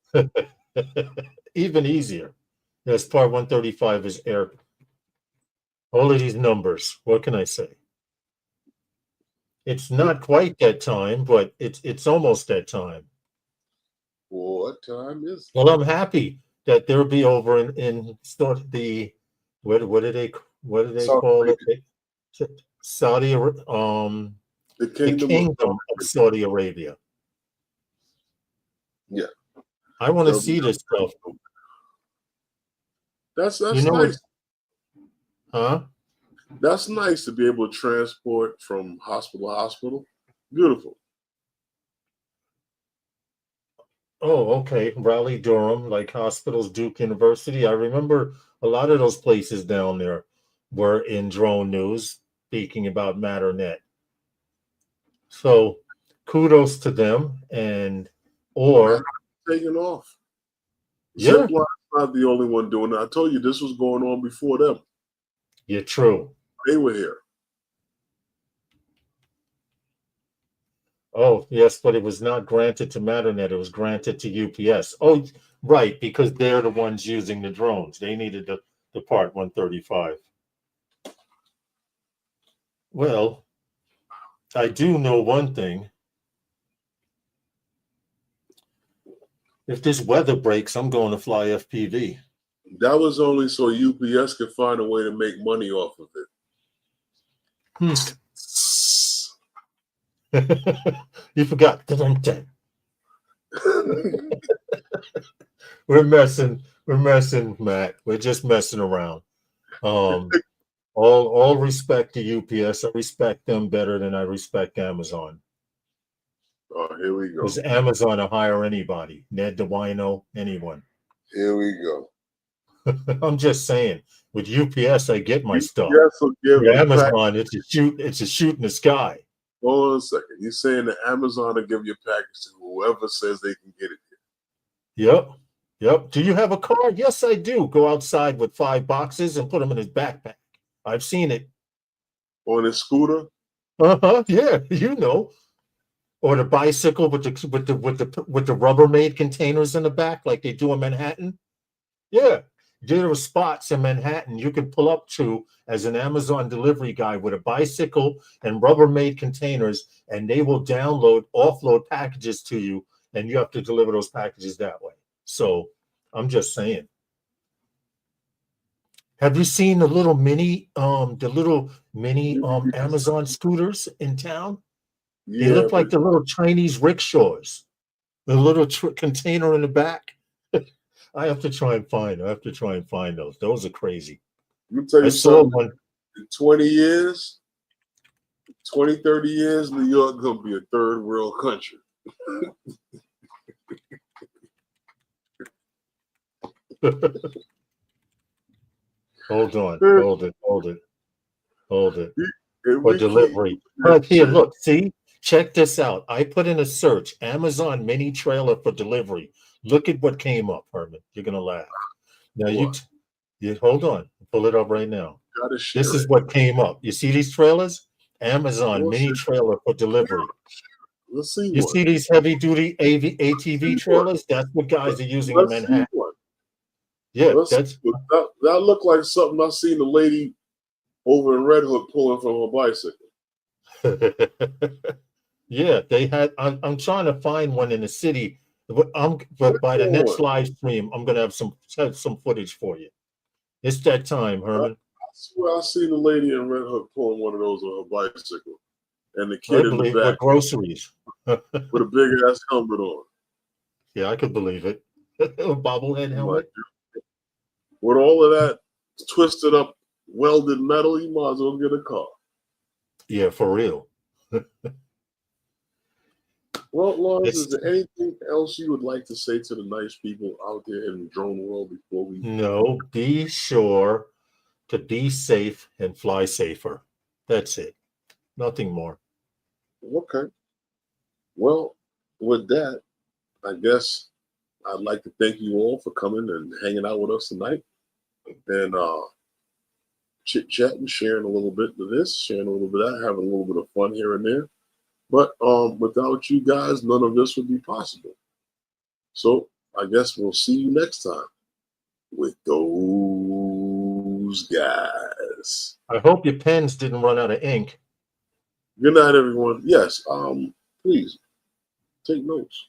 Even easier. Yes, Part 135 is air. All of these numbers. What can I say? It's not quite that time, but it's almost that time. What time is it? Well, I'm happy that they'll be over in sort of the what do they call it? Saudi the Kingdom of Saudi Arabia. Yeah. I want to see this stuff. That's nice. Huh? That's nice to be able to transport from hospital to hospital. Beautiful. Oh, okay. Raleigh, Durham, like hospitals, Duke University. I remember a lot of those places down there were in drone news speaking about Matternet. So kudos to them, or taking off. Yeah. Zipline's not the only one doing it. I told you this was going on before them. Yeah, true. They were here. Oh, yes, but it was not granted to Matternet. It was granted to UPS. Oh, right, because they're the ones using the drones. They needed the Part 135. Well, I do know one thing. If this weather breaks, I'm going to fly FPV. That was only so UPS could find a way to make money off of it. You forgot. We're messing, Matt. We're just messing around. All respect to UPS. I respect them better than I respect Amazon. Oh, here we go. Because Amazon will hire anybody. Ned DeWino, anyone. Here we go. I'm just saying. With UPS, I get my stuff. With Amazon, it's a shoot in the sky. Hold on a second. You're saying that Amazon will give you a package to whoever says they can get it here. Yep. Do you have a car? Yes, I do. Go outside with 5 boxes and put them in his backpack. I've seen it. On his scooter? Yeah, you know. Or the bicycle with the Rubbermaid containers in the back, like they do in Manhattan. Yeah. There are spots in Manhattan you can pull up to as an Amazon delivery guy with a bicycle and Rubbermaid containers, and they will offload packages to you, and you have to deliver those packages that way. So I'm just saying. Have you seen the little mini Amazon scooters in town? Yeah, they look like the little Chinese rickshaws. The little container in the back. I have to try and find those. Those are crazy. Let me tell you I saw something. one. In 20 years, 20, 30 years, New York going to be a third world country. Hold it. For delivery. But here, look, see? Check this out. I put in a search, Amazon mini trailer for delivery. Look at what came up, Herman. You're going to laugh. Now, you hold on. Pull it up right now. This is what came up. You see these trailers? Amazon mini trailer for delivery. Let's see. You see these heavy-duty ATV trailers? That's what guys are using in Manhattan. Yeah, that looked like something I seen a lady over in Red Hook pulling from her bicycle. Yeah, they had. I'm trying to find one in the city. But by the next live stream, I'm gonna have some footage for you. It's that time, Herman. I swear I seen a lady in Red Hook pulling one of those on her bicycle, and the kid in the back with groceries with a big ass helmet on. Yeah, I could believe it. A bobblehead helmet. With all of that twisted up welded metal, you might as well get a car. Yeah, for real. Well, Lawrence, is there anything else you would like to say to the nice people out there in the drone world before we? No, be sure to be safe and fly safer. That's it. Nothing more. Okay. Well, with that, I guess I'd like to thank you all for coming and hanging out with us tonight and chit-chatting, sharing a little bit of this, sharing a little bit of that, having a little bit of fun here and there. But without you guys, none of this would be possible. So I guess we'll see you next time with those guys. I hope your pens didn't run out of ink. Good night, everyone. Yes, please take notes.